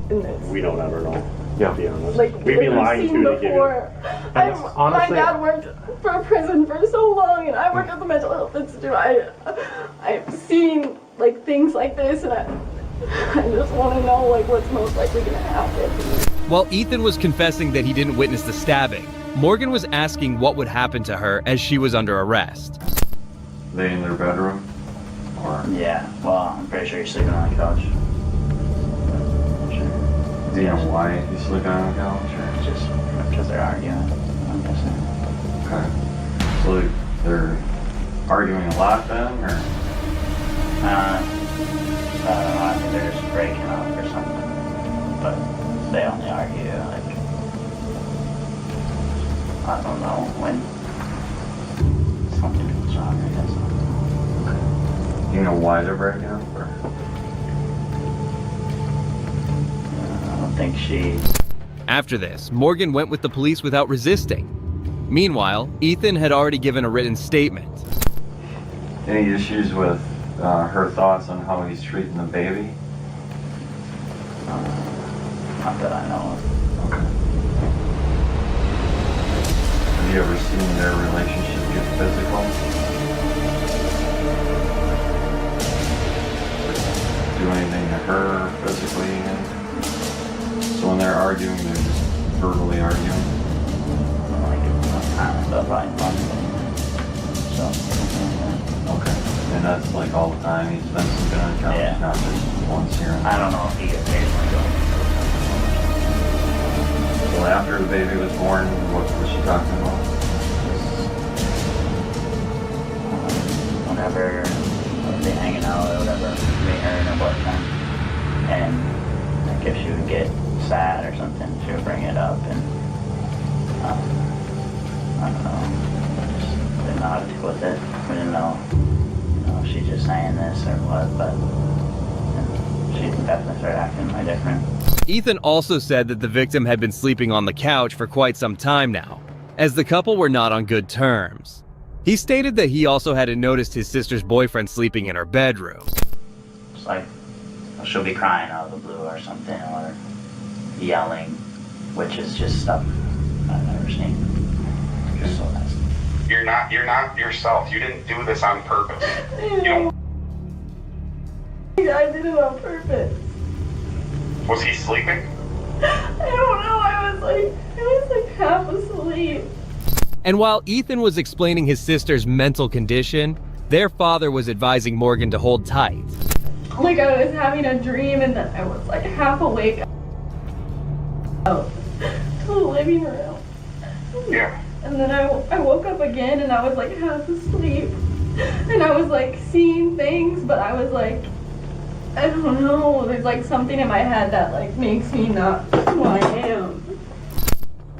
We don't ever know. Yeah, to be honest. Like, we'd be lying to you to give you. My dad worked for a prison for so long, and I worked at the mental health institute. I've seen like things like this, and I just want to know like what's most likely going to happen. While Ethan was confessing that he didn't witness the stabbing, Morgan was asking what would happen to her as she was under arrest. They in their bedroom? Or? Yeah, well, I'm pretty sure you're sleeping on the couch. Do you know why he's sleeping on the couch? Or? Just because they're arguing, I'm guessing. Okay. So they're arguing a lot then, or? I don't know, I think they're just breaking up or something. But they only argue, like, I don't know, when something goes wrong, I guess. Do you know why they're breaking up, or? I don't think she... After this, Morgan went with the police without resisting. Meanwhile, Ethan had already given a written statement. Any issues with her thoughts on how he's treating the baby? Not that I know of. Okay. Have you ever seen their relationship get physical? Do anything to her physically? So when they're arguing, they're just verbally arguing? Like, stuff like that. So, okay. And that's like all the time? He's been sleeping on the couch, yeah. Not just once here and there? I don't know if he occasionally goes. Well, after the baby was born, what was she talking about? Whenever they hanging out or whatever, me, her, and her boyfriend, and like if she would get sad or something, she would bring it up, and I don't know, just didn't know how to deal with it. We didn't know, if she's just saying this or what, but she definitely started acting like different. Ethan also said that the victim had been sleeping on the couch for quite some time now, as the couple were not on good terms. He stated that he also hadn't noticed his sister's boyfriend sleeping in her bedroom. It's like she'll be crying out of the blue or something, or yelling, which is just stuff I've never seen. So that's... You're not yourself. You didn't do this on purpose. You don't... I did it on purpose. Was he sleeping? I don't know. I was like half asleep. And while Ethan was explaining his sister's mental condition, their father was advising Morgan to hold tight. Like I was having a dream and then I was like half awake out to the living room. Yeah. And then I woke up again and I was like half asleep. And I was like seeing things, but I was like, I don't know, there's like something in my head that like makes me not who I am.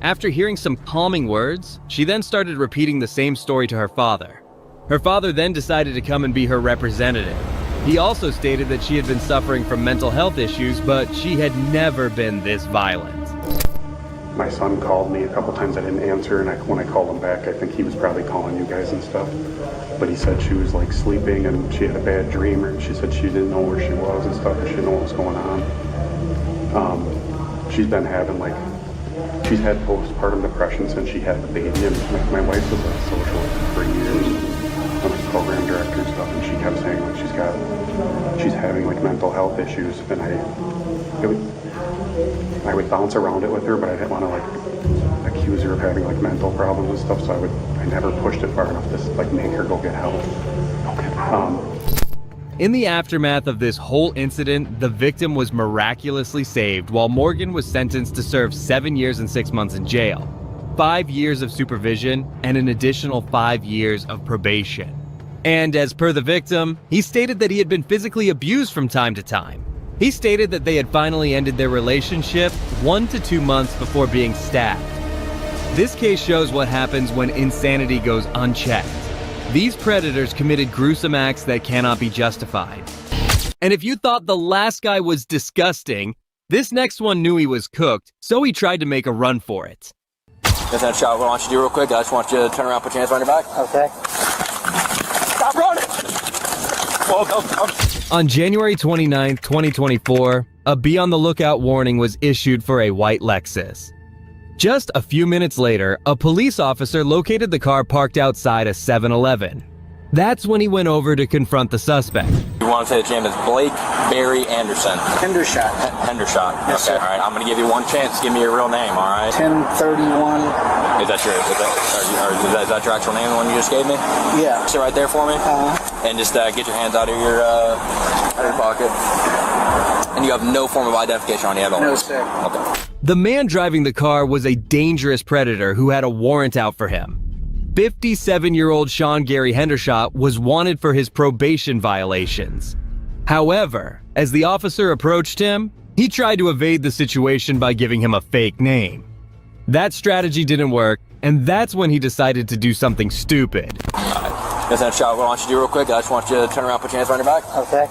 After hearing some calming words, she then started repeating the same story to her father. Her father then decided to come and be her representative. He also stated that she had been suffering from mental health issues, but she had never been this violent. My son called me a couple times, I didn't answer, and when I called him back, I think he was probably calling you guys and stuff. But he said she was like sleeping and she had a bad dream, and she said she didn't know where she was and stuff, and she didn't know what was going on. She's been having she's had postpartum depression since she had the baby, and my wife was a social worker for years. I'm a program director and stuff, and she kept saying she's having mental health issues, and I would bounce around it with her, but I didn't want to accuse her of having mental problems and stuff, so I never pushed it far enough to make her go get help. In the aftermath of this whole incident, the victim was miraculously saved while Morgan was sentenced to serve 7 years and 6 months in jail, 5 years of supervision, and an additional 5 years of probation. And as per the victim, he stated that he had been physically abused from time to time. He stated that they had finally ended their relationship 1 to 2 months before being stabbed. This case shows what happens when insanity goes unchecked. These predators committed gruesome acts that cannot be justified. And if you thought the last guy was disgusting, this next one knew he was cooked, so he tried to make a run for it. That's that shot. What I want you to do real quick, I just want you to turn around, put your hands behind your back. Okay. Stop running! On January 29, 2024, a be on the lookout warning was issued for a white Lexus. Just a few minutes later, a police officer located the car parked outside a 7-Eleven. That's when he went over to confront the suspect. You want to say the name is Blake Barry Anderson? Hendershot. Hendershot. Yes, okay, sir. all right. I'm going to give you one chance. Give me your real name, all right? 1031. Is that your actual name, the one you just gave me? Yeah. Sit right there for me. And just get your hands out of your pocket. And you have no form of identification on you at all? No, sir. Okay. The man driving the car was a dangerous predator who had a warrant out for him. 57-year-old Sean Gary Hendershot was wanted for his probation violations. However, as the officer approached him, he tried to evade the situation by giving him a fake name. That strategy didn't work, and that's when he decided to do something stupid. That's that shot. What I want you to do real quick, I just want you to turn around, put your hands behind your back. Okay.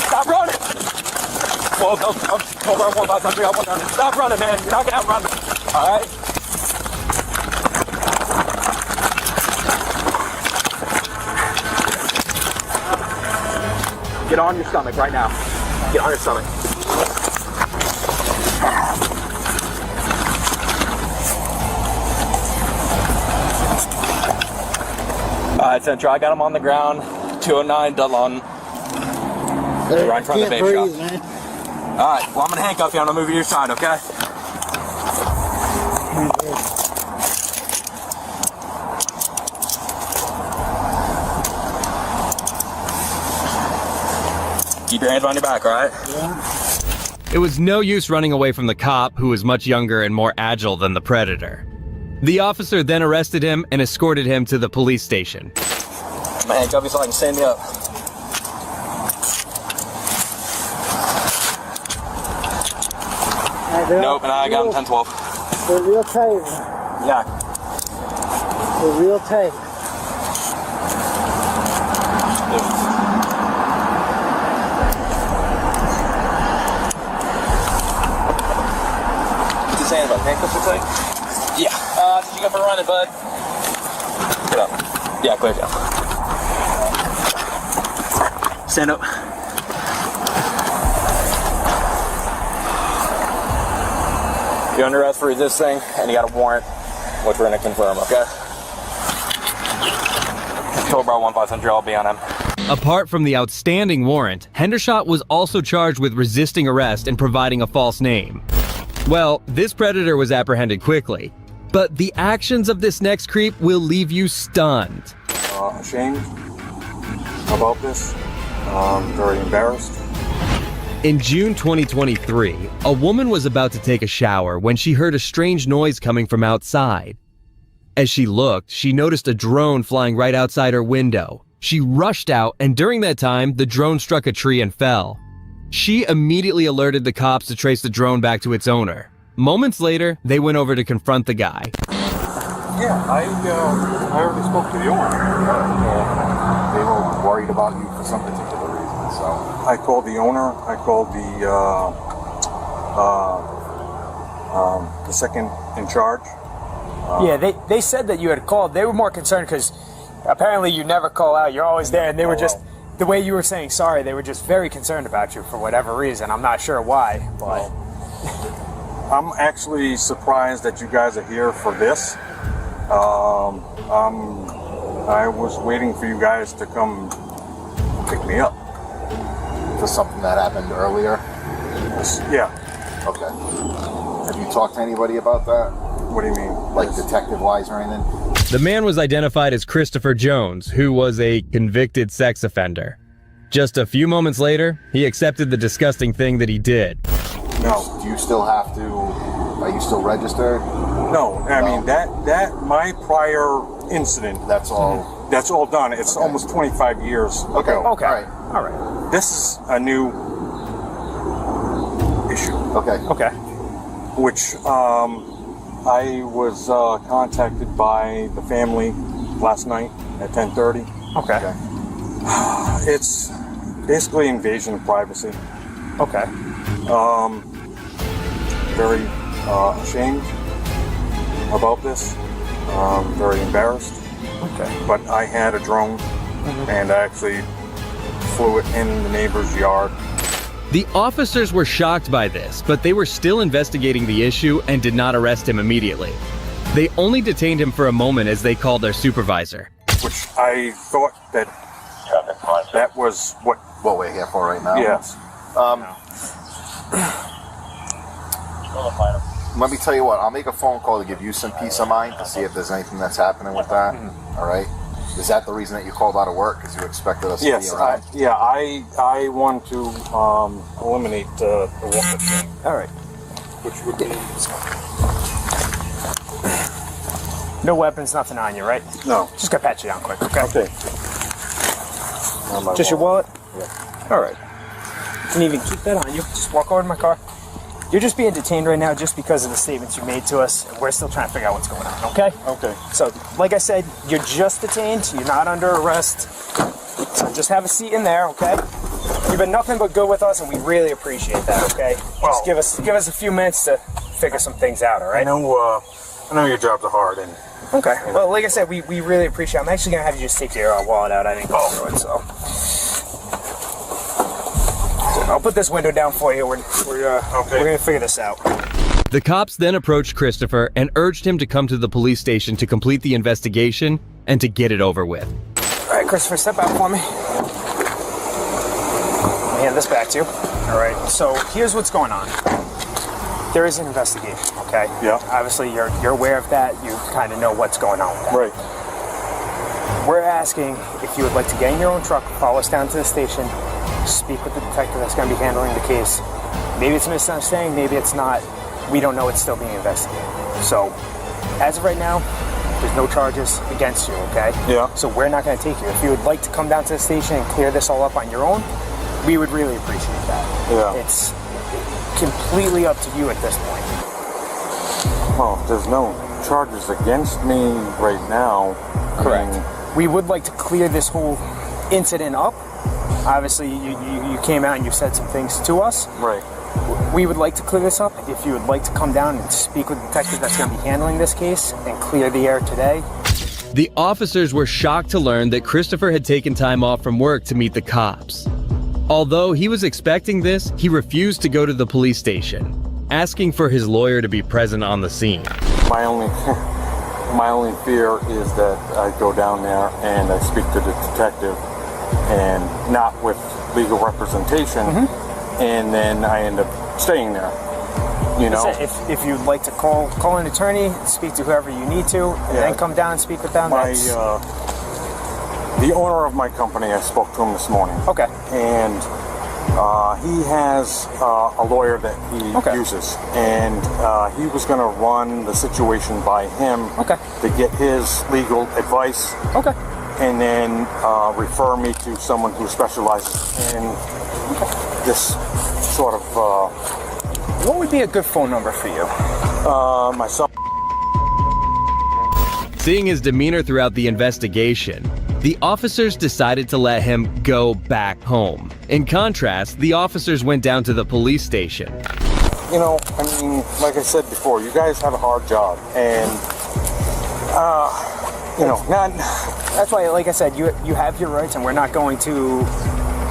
Stop running! Stop running, man. You're not going to outrun me. All right? Get on your stomach right now. Get on your stomach. All right, Central, I got him on the ground. 209 Dillon. Right in front of the base shop. Man. All right, well, I'm going to handcuff you. I'm going to move you to your side, okay? Keep your hands on your back, all right? It was no use running away from the cop, who was much younger and more agile than the predator. The officer then arrested him and escorted him to the police station. I'm going to handcuff you so I can stand you up. Nope, and I got him 10-12. They're real tight. Yeah. They're real tight. What's he saying about handcuffs are tight? Yeah. Did you go for running, bud? Get up. Yeah, quick down. Stand up. You're under arrest for resisting, and you got a warrant, which we're going to confirm, okay? Told bar 1500, I'll be on him. Apart from the outstanding warrant, Hendershot was also charged with resisting arrest and providing a false name. Well, this predator was apprehended quickly, but the actions of this next creep will leave you stunned. Ashamed about this, very embarrassed. In June 2023, a woman was about to take a shower when she heard a strange noise coming from outside. As she looked, she noticed a drone flying right outside her window. She rushed out, and during that time, the drone struck a tree and fell. She immediately alerted the cops to trace the drone back to its owner. Moments later, they went over to confront the guy. Yeah, I already spoke to the owner. They were worried about you for some particular reason, so. I called the owner, I called the second in charge. Yeah, they said that you had called. They were more concerned because apparently you never call out. You're always there, and they were just, the way you were saying sorry, they were just very concerned about you for whatever reason. I'm not sure why, but. I'm actually surprised that you guys are here for this. I was waiting for you guys to come pick me up. For something that happened earlier? Yeah. Okay. Have you talked to anybody about that? What do you mean? Like detective-wise or anything? The man was identified as Christopher Jones, who was a convicted sex offender. Just a few moments later, he accepted the disgusting thing that he did. No. Do you still have to, are you still registered? No, I mean, that my prior incident. That's all. That's all done. It's almost 25 years ago. Okay. All right. This is a new issue. Okay. Okay. Which I was contacted by the family last night at 10:30. Okay. Basically, invasion of privacy. Okay. Very ashamed about this. Very embarrassed. Okay. But I had a drone, and I actually flew it in the neighbor's yard. The officers were shocked by this, but they were still investigating the issue and did not arrest him immediately. They only detained him for a moment as they called their supervisor. Which I thought that was what we're here for right now. Yes. Let me tell you what, I'll make a phone call to give you some peace of mind to see if there's anything that's happening with that. All right? Is that the reason that you called out of work? Because you expected us to be around? I want to eliminate the weapon thing. All right. Which would be... No weapons, nothing on you, right? No. Just gonna pat you down quick, okay? Okay. Just your wallet? Yeah. All right. You can even keep that on you. Just walk over to my car. You're just being detained right now just because of the statements you made to us, and we're still trying to figure out what's going on, okay? Okay. So, like I said, you're just detained. You're not under arrest. So just have a seat in there, okay? You've been nothing but good with us, and we really appreciate that, okay? Well, just give us a few minutes to figure some things out, all right? I know your jobs are hard, and... Okay. Well, like I said, we really appreciate it. I'm actually going to have you just take your wallet out. I didn't go through it, so... I'll put this window down for you. We're going to figure this out. The cops then approached Christopher and urged him to come to the police station to complete the investigation and to get it over with. All right, Christopher, step out for me. Let me hand this back to you. All right, so here's what's going on. There is an investigation, okay? Yeah. Obviously, you're aware of that. You kind of know what's going on with that. Right. We're asking if you would like to get in your own truck, follow us down to the station, speak with the detective that's going to be handling the case. Maybe it's a misunderstanding, maybe it's not. We don't know. It's still being investigated. So, as of right now, there's no charges against you, okay? Yeah. So we're not going to take you. If you would like to come down to the station and clear this all up on your own, we would really appreciate that. Yeah. It's completely up to you at this point. Well, there's no charges against me right now. Correct. We would like to clear this whole incident up. Obviously, you came out and you said some things to us. Right. We would like to clear this up. If you would like to come down and speak with the detective that's going to be handling this case and clear the air today. The officers were shocked to learn that Christopher had taken time off from work to meet the cops. Although he was expecting this, he refused to go to the police station, asking for his lawyer to be present on the scene. My only fear is that I go down there and I speak to the detective, and not with legal representation, and then I end up staying there. You know, if you'd like to call an attorney, speak to whoever you need to, and then come down and speak with them. The owner of my company, I spoke to him this morning. Okay. And he has a lawyer that he uses, and he was going to run the situation by him to get his legal advice. Okay. And then refer me to someone who specializes in this sort of... What would be a good phone number for you? Myself. Seeing his demeanor throughout the investigation, the officers decided to let him go back home. In contrast, the officers went down to the police station. You know, I mean, like I said before, you guys have a hard job, and, you know, not... That's why, like I said, you have your rights, and we're not going to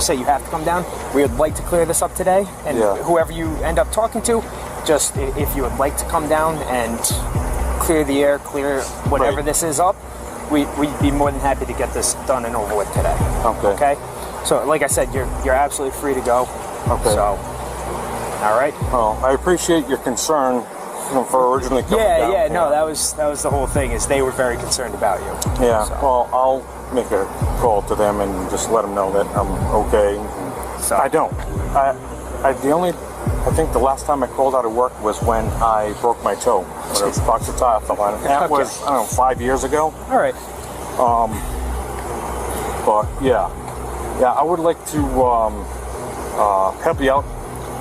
say you have to come down. We would like to clear this up today, and whoever you end up talking to, just if you would like to come down and clear the air, clear whatever this is up, we'd be more than happy to get this done and over with today. Okay? So, like I said, you're absolutely free to go. Okay. So, all right? Well, I appreciate your concern for originally coming down. Yeah, no, that was the whole thing, is they were very concerned about you. Yeah, so. Well, I'll make a call to them and just let them know that I'm okay. So. I don't. I think the last time I called out of work was when I broke my toe. When a box of tire fell on it. That was, I don't know, 5 years ago. All right. But yeah, I would like to help you out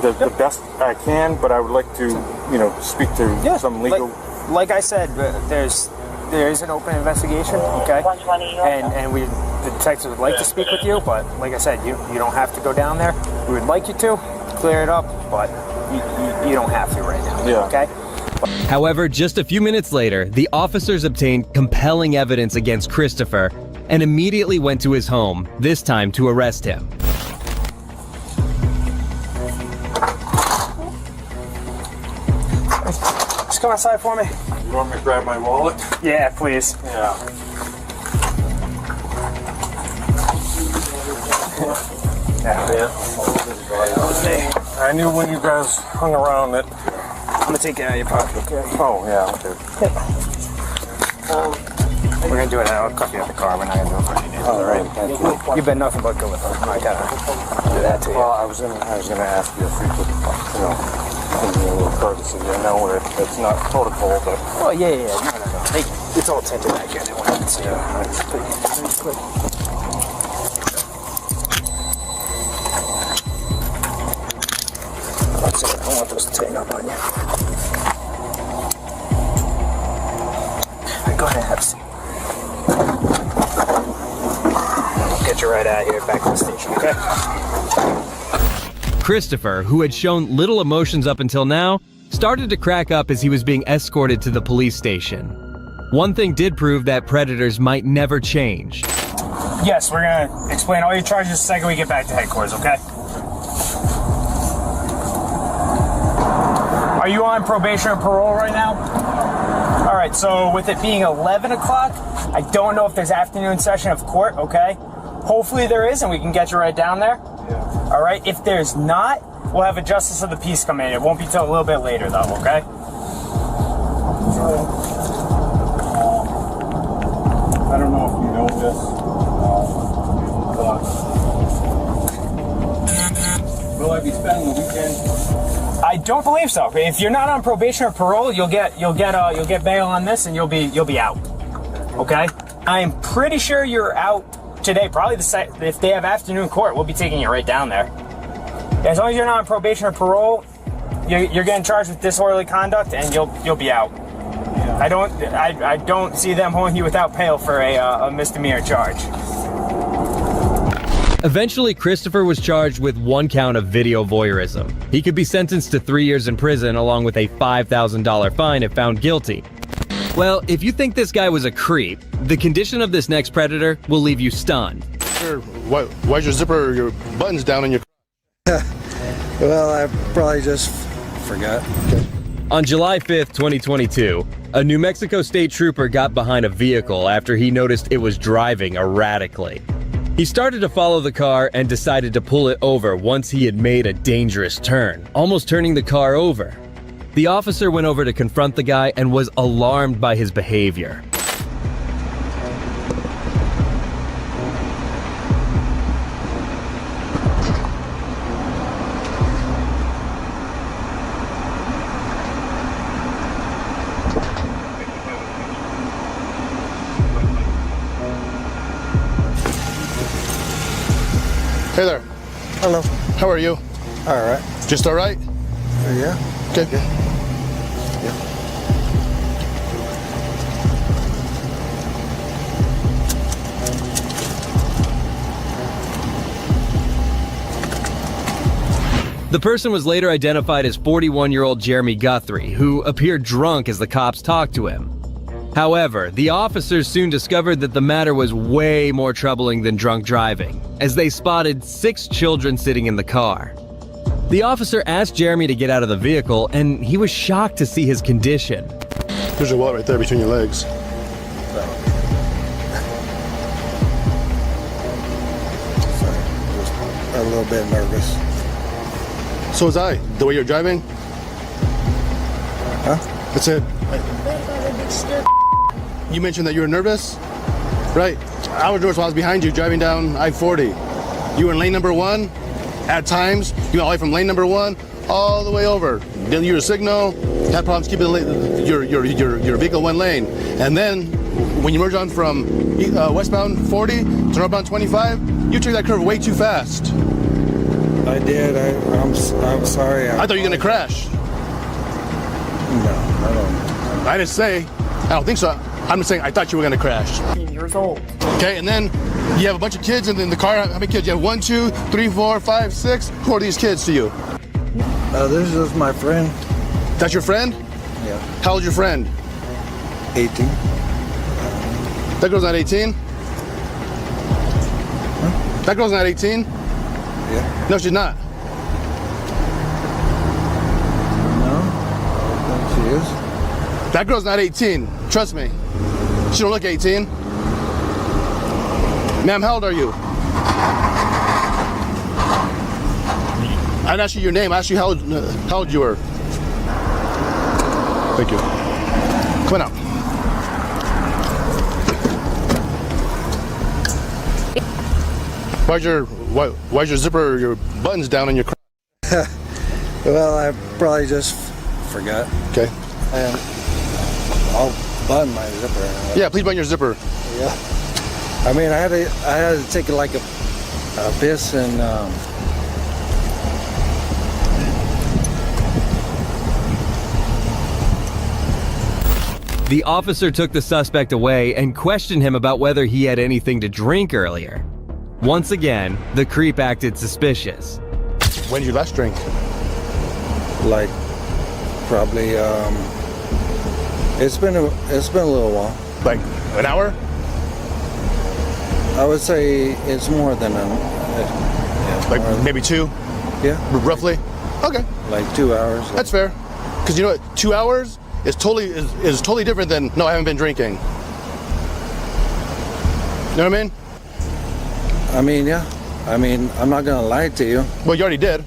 the best I can, but I would like to, you know, speak to some legal. Like I said, there is an open investigation, okay? And the detectives would like to speak with you, but like I said, you don't have to go down there. We would like you to clear it up, but you don't have to right now. Yeah. Okay? However, just a few minutes later, the officers obtained compelling evidence against Christopher and immediately went to his home, this time to arrest him. Just come outside for me. You want me to grab my wallet? Yeah, please. Yeah. I knew when you guys hung around that. I'm gonna take it out of your pocket, okay? Oh, yeah, okay. We're gonna do it now. I'll cuff you out the car. We're not gonna do it for any days. All right, thank you. You've been nothing but good with us. I gotta do that to you. Well, I was gonna ask you if we could, give me a little courtesy. I know it's not protocol, but. Oh, yeah. No. Hey, it's all tinted back here. They want to see it. I don't want those to take up on you. All right, go ahead and have a seat. I'll get you right out here, back to the station, okay? Christopher, who had shown little emotions up until now, started to crack up as he was being escorted to the police station. One thing did prove that predators might never change. Yes, we're gonna explain all your charges the second we get back to headquarters, okay? Are you on probation or parole right now? All right, so with it being 11 o'clock, I don't know if there's afternoon session of court, okay? Hopefully there is, and we can get you right down there. Yeah. All right, if there's not, we'll have a justice of the peace come in. It won't be till a little bit later, though, okay? I don't know if you know this, but will I be spending the weekend? I don't believe so. If you're not on probation or parole, you'll get bail on this, and you'll be out. Okay? I'm pretty sure you're out today. Probably if they have afternoon court, we'll be taking you right down there. As long as you're not on probation or parole, you're getting charged with disorderly conduct, and you'll be out. Yeah. I don't see them holding you without bail for a misdemeanor charge. Eventually, Christopher was charged with 1 count of video voyeurism. He could be sentenced to 3 years in prison along with a $5,000 fine if found guilty. Well, if you think this guy was a creep, the condition of this next predator will leave you stunned. Why's your zipper, your buttons down on your... Well, I probably just forgot. Okay. On July 5th, 2022, a New Mexico state trooper got behind a vehicle after he noticed it was driving erratically. He started to follow the car and decided to pull it over once he had made a dangerous turn, almost turning the car over. The officer went over to confront the guy and was alarmed by his behavior. Hey there. Hello. How are you? All right. Just all right? Yeah. Okay. Yeah. The person was later identified as 41-year-old Jeremy Guthrie, who appeared drunk as the cops talked to him. However, the officers soon discovered that the matter was way more troubling than drunk driving, as they spotted 6 children sitting in the car. The officer asked Jeremy to get out of the vehicle, and he was shocked to see his condition. There's your wallet right there between your legs. Sorry, just a little bit nervous. So was I. The way you're driving? Huh? That's it. You mentioned that you were nervous? Right. I was nervous while I was behind you driving down I-40. You were in lane number 1. At times, you went all the way from lane number 1 all the way over. Didn't use a signal. Had problems keeping your vehicle one lane. And then, when you merge on from westbound 40 to northbound 25, you took that curve way too fast. I did. I'm sorry. I thought you were going to crash. No, I don't. I didn't say. I don't think so. I'm just saying I thought you were going to crash. 15 years old. Okay, and then You have a bunch of kids in the car. How many kids? You have 1, 2, 3, 4, 5, 6. Who are these kids to you? This is my friend. That's your friend? Yeah. How old's your friend? 18. That girl's not 18? Huh? That girl's not 18? Yeah. No, she's not. No, I think she is. That girl's not 18. Trust me. She don't look 18. Ma'am, how old are you? I didn't ask you your name. I asked you how old you were. Thank you. Come on out. Why's your zipper, your buttons down on your crotch? Well, I probably just forgot. Okay. And I'll button my zipper. Yeah, please button your zipper. Yeah. I mean, I had to take like a piss and. The officer took the suspect away and questioned him about whether he had anything to drink earlier. Once again, the creep acted suspicious. When did you last drink? Like, probably, it's been a little while. Like an hour? I would say it's more than yeah, like maybe 2? Yeah. Roughly? Okay. Like 2 hours. That's fair. Because you know what? 2 hours is totally different than, no, I haven't been drinking. You know what I mean? I mean, yeah. I mean, I'm not gonna lie to you. Well, you already did.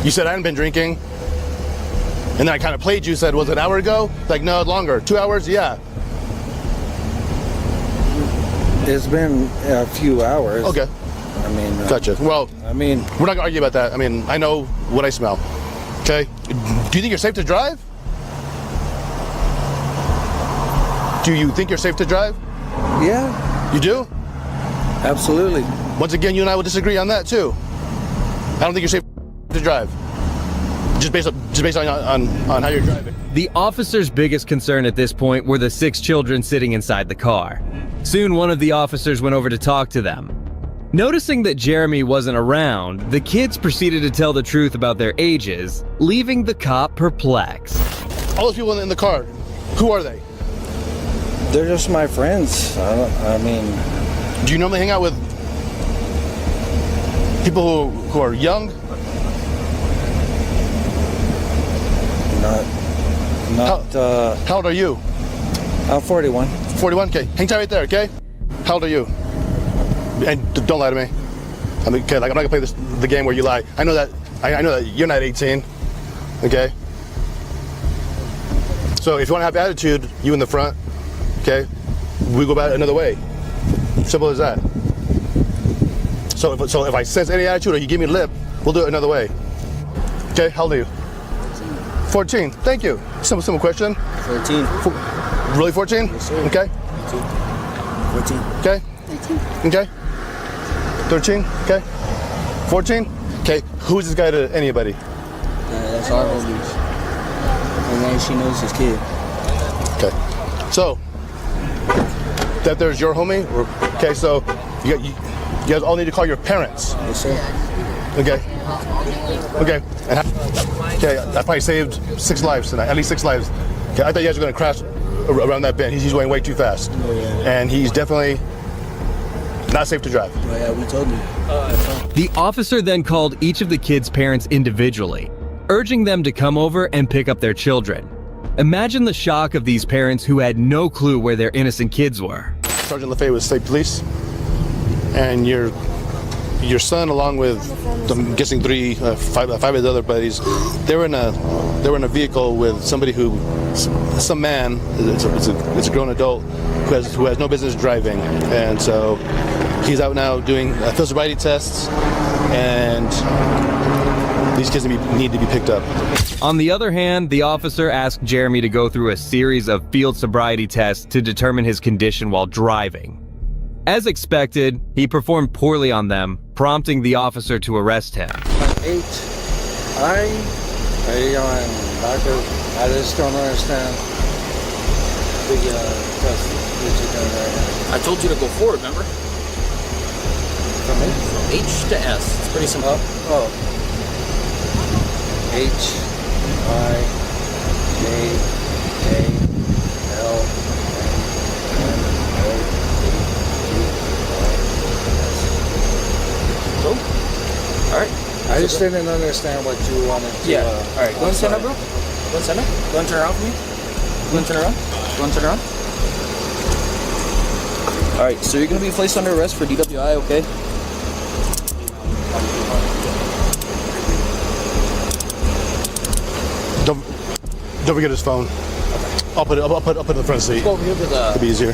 You said I hadn't been drinking. And then I kind of played you, said, was it an hour ago? Like, no, longer. 2 hours? Yeah. It's been a few hours. Okay. I mean... Gotcha. Well, I mean... We're not gonna argue about that. I mean, I know what I smell. Okay? Do you think you're safe to drive? Do you think you're safe to drive? Yeah. You do? Absolutely. Once again, you and I will disagree on that too. I don't think you're safe to drive. Just based on how you're driving. The officer's biggest concern at this point were the 6 children sitting inside the car. Soon one of the officers went over to talk to them. Noticing that Jeremy wasn't around, the kids proceeded to tell the truth about their ages, leaving the cop perplexed. All those people in the car, who are they? They're just my friends. I mean... Do you normally hang out with people who are young? How old are you? I'm 41. 41? Okay. Hang tight right there, okay? How old are you? And don't lie to me. I mean, okay, like I'm not gonna play the game where you lie. I know that you're not 18. Okay? So if you wanna have attitude, you in the front, okay? We go about it another way. Simple as that. So if I sense any attitude or you give me lip, we'll do it another way. Okay, how old are you? 14. Thank you. Simple question. 14. Really 14? Yes, sir. Okay. 14. Okay. 13. Okay. 13. Okay. 14. Okay. Who's this guy to anybody? That's our homies. And then she knows his kid. Okay. So that there's your homie. Okay. So you guys all need to call your parents. Yes, sir. Okay. Okay. And okay, I probably saved 6 lives tonight, at least 6 lives. Okay, I thought you guys were going to crash around that bend. He's going way too fast. Oh, yeah. And he's definitely not safe to drive. Oh, yeah, we told you. The officer then called each of the kids' parents individually, urging them to come over and pick up their children. Imagine the shock of these parents who had no clue where their innocent kids were. Sergeant LaFay with State Police, and your son, along with I'm guessing 5 of his other buddies, they were in a vehicle with somebody some man. It's a grown adult who has no business driving, and so he's out now doing field sobriety tests, and these kids need to be picked up. On the other hand, the officer asked Jeremy to go through a series of field sobriety tests to determine his condition while driving. As expected, he performed poorly on them, prompting the officer to arrest him. I just don't understand the test. I told you to go forward, remember? From me? From H to S. It's pretty simple. Oh. H, I, J, K, L, M, O, P, Q, R, S. Cool. Alright. I just didn't understand what you wanted to... Yeah. Alright, go and center, bro. Go and center. Go and turn around for me. Go and turn around. Go and turn around. Alright, so you're going to be placed under arrest for DWI, okay? Don't forget his phone. I'll put it in the front seat. Go over here to the... It'll be easier.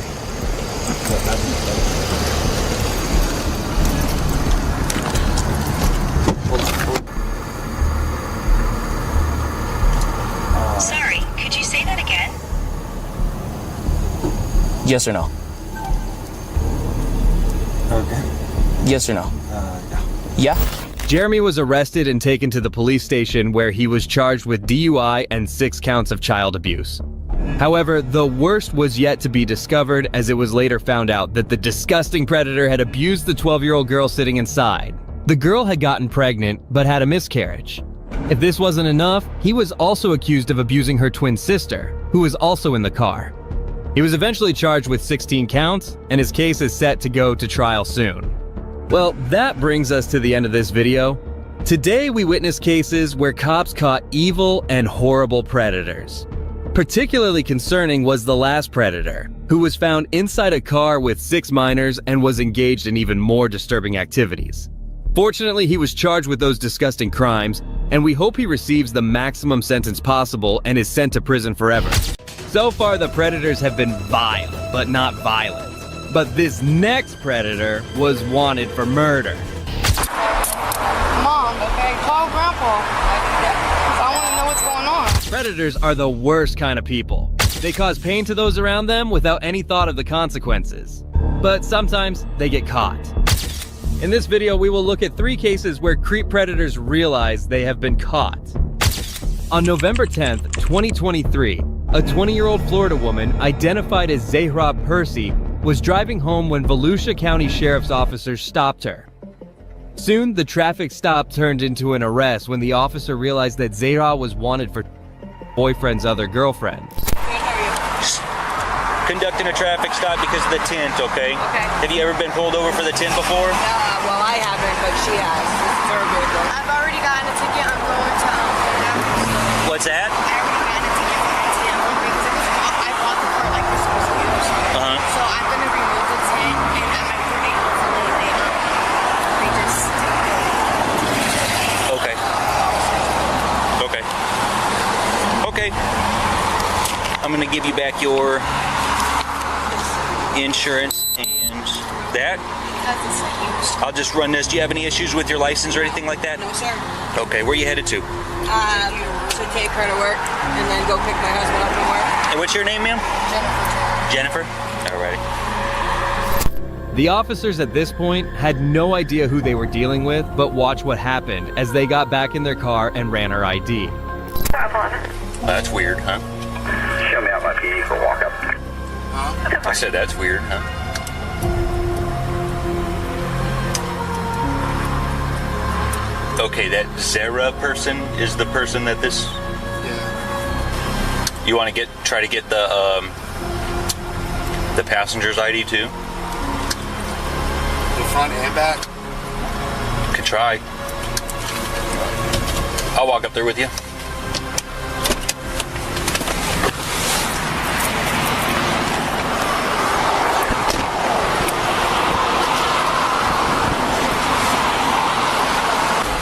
Sorry, could you say that again? Yes or no? Okay. Yes or no? Yeah. Yeah? Jeremy was arrested and taken to the police station where he was charged with DUI and 6 counts of child abuse. However, the worst was yet to be discovered, as it was later found out that the disgusting predator had abused the 12-year-old girl sitting inside. The girl had gotten pregnant but had a miscarriage. If this wasn't enough, he was also accused of abusing her twin sister, who was also in the car. He was eventually charged with 16 counts, and his case is set to go to trial soon. Well, that brings us to the end of this video. Today we witness cases where cops caught evil and horrible predators. Particularly concerning was the last predator, who was found inside a car with 6 minors and was engaged in even more disturbing activities. Fortunately, he was charged with those disgusting crimes, and we hope he receives the maximum sentence possible and is sent to prison forever. So far, the predators have been vile, but not violent. But this next predator was wanted for murder. Mom, okay, call Grandpa. I want to know what's going on. Predators are the worst kind of people. They cause pain to those around them without any thought of the consequences. But sometimes they get caught. In this video, we will look at 3 cases where creep predators realize they have been caught. On November 10th, 2023, a 20-year-old Florida woman identified as Zahra Percy was driving home when Volusia County Sheriff's officers stopped her. Soon, the traffic stop turned into an arrest when the officer realized that Zahra was wanted for boyfriend's other girlfriend. Conducting a traffic stop because of the tint, okay? Okay. Have you ever been pulled over for the tint before? Well, I haven't, but she has. It's very good, though. I've already gotten a ticket. I'm going to What's that? I already got a ticket for my tint because I bought the car like this was used. So I'm going to remove the tint, and at my pretty hopefully they just Okay. Okay. Okay. I'm going to give you back your insurance and that. because it's like used. I'll just run this. Do you have any issues with your license or anything like that? No, sir. Okay, where are you headed to? To take her to work and then go pick my husband up from work. And what's your name, ma'am? Jennifer. Jennifer? Alrighty. The officers at this point had no idea who they were dealing with, but watch what happened as they got back in their car and ran her ID. That's weird, huh? Show me out my PD for walk up. I said that's weird, huh? Okay, that Zara person is the person that this. Yeah. You want to try to get the passenger's ID too? The front and back. Could try. I'll walk up there with you.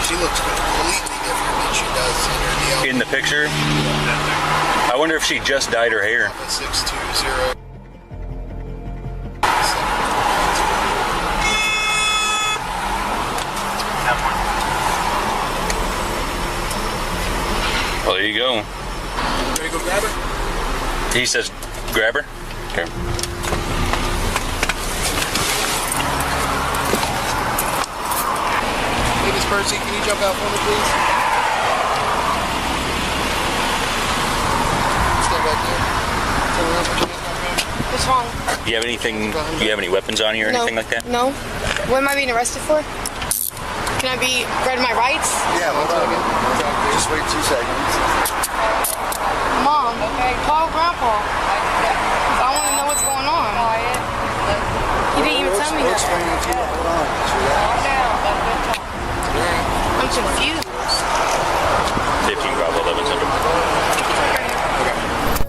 She looks completely different than she does In the picture? I wonder if she just dyed her hair. 620. Well, there you go. Ready to go grab her? He says, grab her. Okay. Hey, Miss Percy, can you jump out for me, please? Stand back there. Turn around, put your hands back there. What's wrong? Do you have anything? Do you have any weapons on you or anything like that? No. What am I being arrested for? Can I be read my rights? Yeah, one second. Just wait 2 seconds. Mom, call Grandpa. I want to know what's going on. He didn't even tell me that. I'm confused. 15 Bravo 11 Central.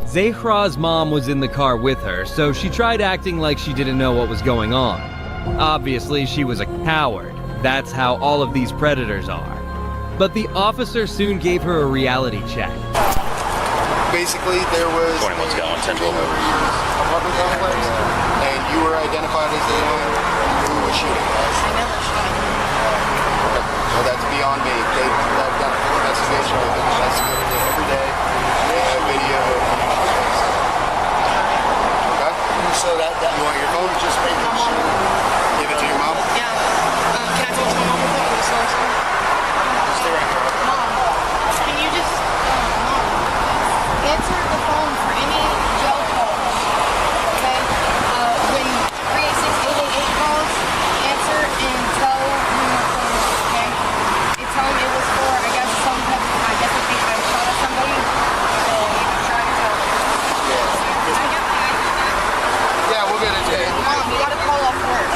Zahra's mom was in the car with her, so she tried acting like she didn't know what was going on. Obviously, she was a coward. That's how all of these predators are. But the officer soon gave her a reality check. Basically, there was 21 Scotland Central. apartment complex, and you were identified as the one who was shooting. I never shot him. Well, that's beyond me. They've done a full investigation. They've been investigating it every day. They have video. Okay? So that you want your phone? Just make it. Give it to your mom? Yeah. Can I talk to my mom real quick? Stay right here. Mom, can you just answer the phone for any jail calls? Okay? When 386-888 calls, answer and tell him what's going on, okay? And tell him it was for, I guess, some type of, I guess I think I shot at somebody. So you can try to tell him. Yeah, we'll get it to you. Mom, you gotta call off work.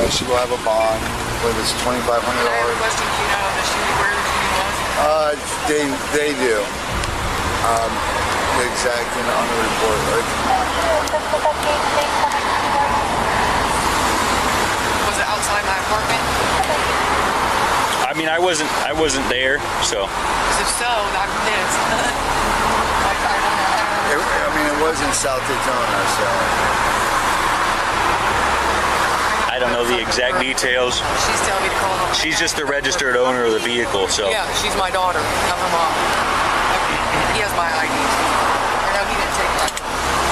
She will have a bond. I believe it's $2,500. I have a question. Do you know the shooting, where the shooting was? They do. The exact on the report. Was it outside my apartment? I mean, I wasn't there, so. Because if so, I'm pissed. It was in South Daytona, so. I don't know the exact details. She's telling me to call him. She's just the registered owner of the vehicle, so. Yeah, she's my daughter. I'm her mom. He has my ID. Or no, he didn't take mine.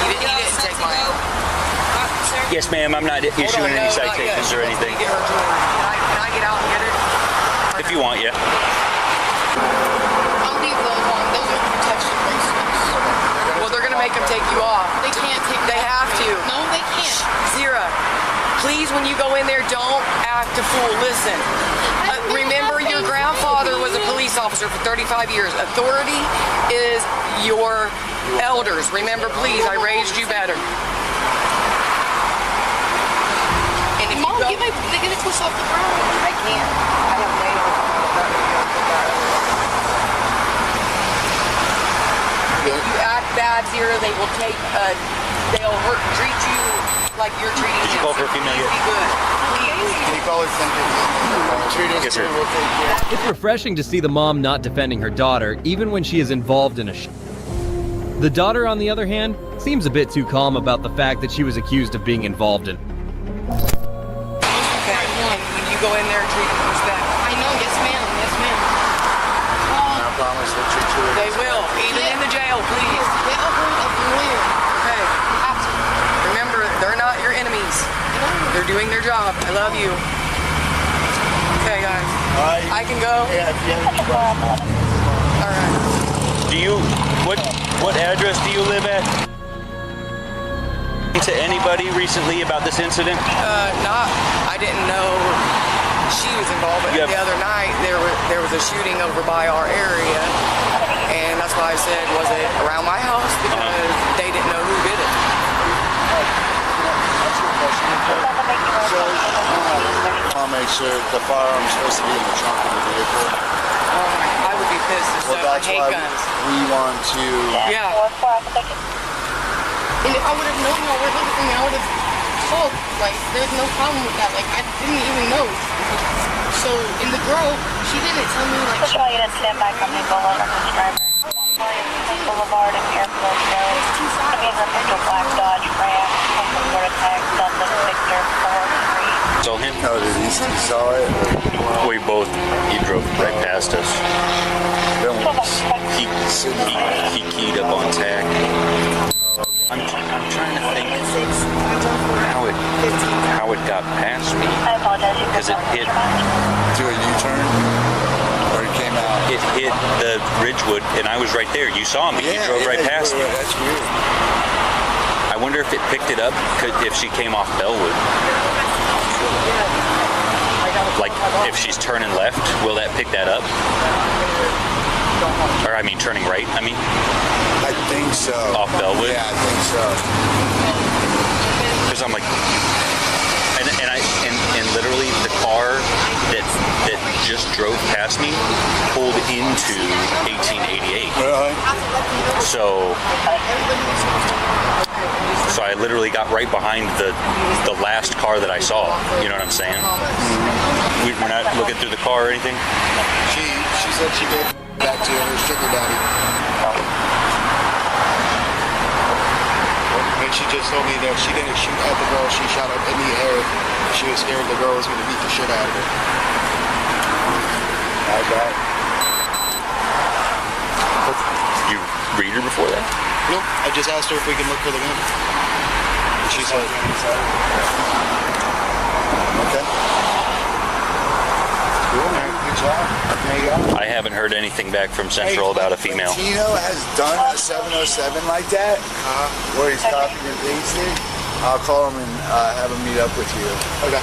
He didn't take mine. Yes, ma'am. I'm not issuing any citations or anything. Get her jewelry. Can I get out and get it? If you want, yeah. I'll leave those on. Those are protection bracelets. Well, they're gonna make them take you off. They can't take. They have to. No, they can't. Zira, please, when you go in there, don't act a fool. Listen. Remember, your grandfather was a police officer for 35 years. Authority is your elders. Remember, please, I raised you better. And if Mom, get a twist off the ground. I can't. I have nails. If you act bad, Zira, they will take. They'll treat you like you're treating them. Did you call for a female yet? Be good. Please. Can you call her Yes, sir. It's refreshing to see the mom not defending her daughter, even when she is involved in a The daughter, on the other hand, seems a bit too calm about the fact that she was accused of being involved in. Okay, when you go in there, treat them with respect. I know, yes ma'am, yes ma'am. I promise they'll treat you. They will, even in the jail, please. Get a hold of the lawyer. Okay. Remember, they're not your enemies. They're doing their job. I love you. Okay, guys. I can go? Yeah, if you have any questions. Alright. Do you, what address do you live at? To anybody recently about this incident? I didn't know she was involved, but the other night there was a shooting over by our area, and that's why I said, was it around my house? Because they didn't know who did it. So, I'll make sure the firearm's supposed to be in the trunk of the vehicle. I would be pissed. Well, that's I hate why guns. we want to. Yeah. And if I would have known y'all were looking for me, I would have called. Like, there's no problem with that. Like, I didn't even know. So, and the girl, she didn't tell me, like... Push all units stand by, company Boulevard, subscriber. Boulevard and Airport Road. Coming from Central Black Dodge Ram. From Florida Tech, Delta Victor 43. Told him? Oh, did he saw it? He drove right past us. He keyed up on tag. I'm trying to think how it got past me. I apologize. Because it hit to a U-turn, or it came out. it hit the Ridgewood, and I was right there. You saw me. You drove right past me. That's weird. I wonder if it picked it up if she came off Bellwood. Like, if she's turning left, will that pick that up? Or, I mean, turning right, I mean? I think so. Off Bellwood? Yeah, I think so. Because I'm like, and literally the car that just drove past me pulled into 1888. Really? So I literally got right behind the last car that I saw. You know what I'm saying? We're not looking through the car or anything? She said she gave back to her sugar daddy. And she just told me that she didn't shoot at the girl, she shot up in the air. She was scared the girl was going to beat the shit out of her. How's that? You read her before that? No, I just asked her if we can look for the gun. And she said, okay. Cool, man. Good job. There you go. I haven't heard anything back from Central about a female. Tino has done a 707 like that, where he's copying and pasting. I'll call him and have him meet up with you. Okay.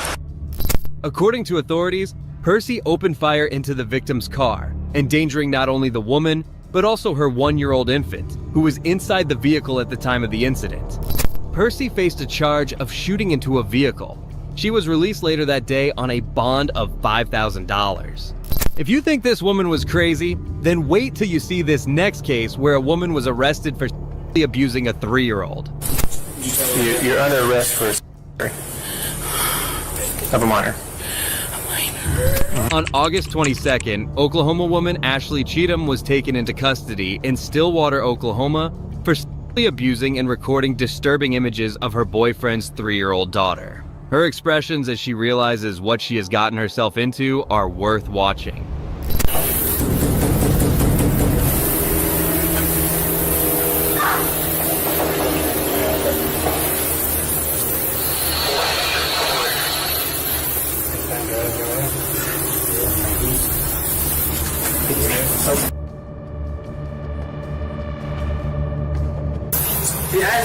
According to authorities, Percy opened fire into the victim's car, endangering not only the woman, but also her 1-year-old infant, who was inside the vehicle at the time of the incident. Percy faced a charge of shooting into a vehicle. She was released later that day on a bond of $5,000. If you think this woman was crazy, then wait till you see this next case where a woman was arrested for abusing a 3-year-old. You're under arrest for of a minor. On August 22nd, Oklahoma woman Ashley Cheatham was taken into custody in Stillwater, Oklahoma for abusing and recording disturbing images of her boyfriend's 3-year-old daughter. Her expressions as she realizes what she has gotten herself into are worth watching.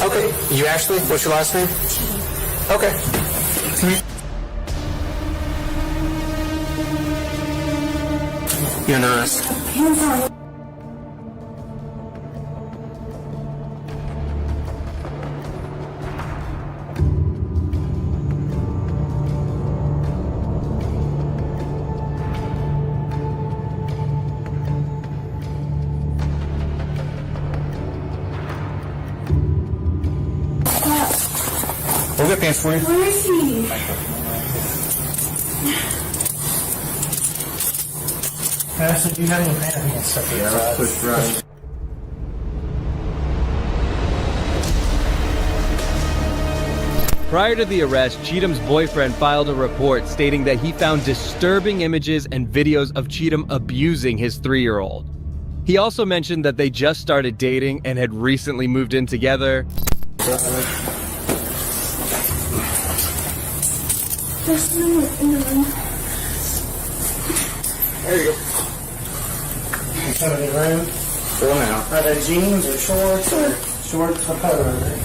Okay, you Ashley? What's your last name? Okay. You're under arrest. We'll get pants for you. Where is he? Ashley, you have any pants? Yeah, push right. Prior to the arrest, Cheatham's boyfriend filed a report stating that he found disturbing images and videos of Cheatham abusing his 3-year-old. He also mentioned that they just started dating and had recently moved in together. There's no one in the room. There you go. You come in the room? Go now. Are they jeans or shorts or shorts? What color are they?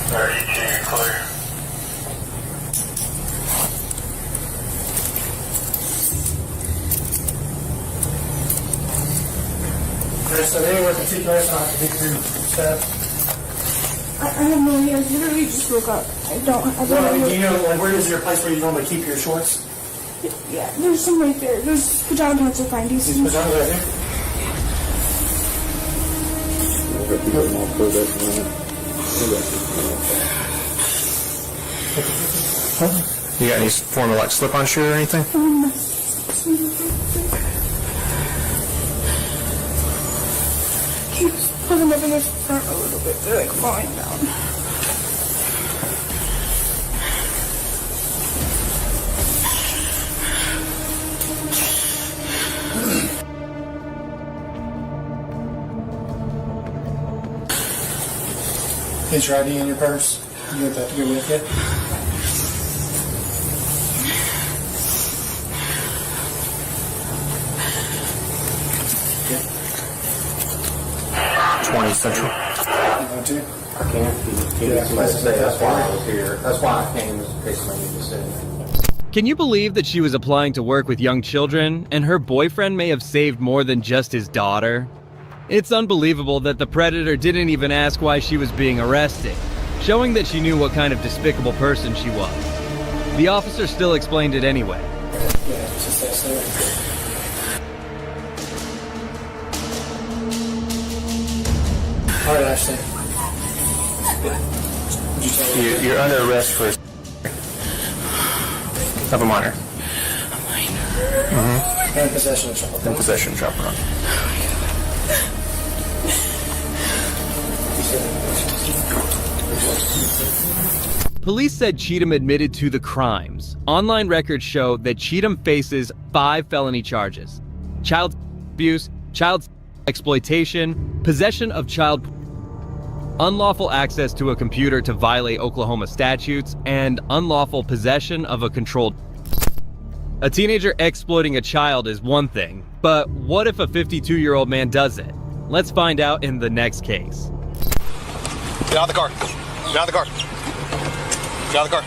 32, clear. So anywhere particular I can get through stuff? I have no idea. I literally just woke up. I don't Do you know, like, where is your place where you normally keep your shorts? Yeah, there's some right there. There's pajama pants are fine. These pajamas right here? You got any form of like slip-on shoe or anything? Keeps pulling up in the front a little bit. They're like falling down. Is your ID in your purse? You got that to go with you? 20 Central. I can't. That's why I was here. That's why I came, in case I need to sit. Can you believe that she was applying to work with young children, and her boyfriend may have saved more than just his daughter? It's unbelievable that the predator didn't even ask why she was being arrested, showing that she knew what kind of despicable person she was. The officer still explained it anyway. All right, Ashley. You're under arrest for of a minor. Mm-hmm. And possession of child. And possession of child pornography. Police said Cheatham admitted to the crimes. Online records show that Cheatham faces 5 felony charges: child abuse, child exploitation, possession of child, unlawful access to a computer to violate Oklahoma statutes, and unlawful possession of a controlled. A teenager exploiting a child is one thing, but what if a 52-year-old man does it? Let's find out in the next case. Get out of the car. Get out of the car. Get out of the car.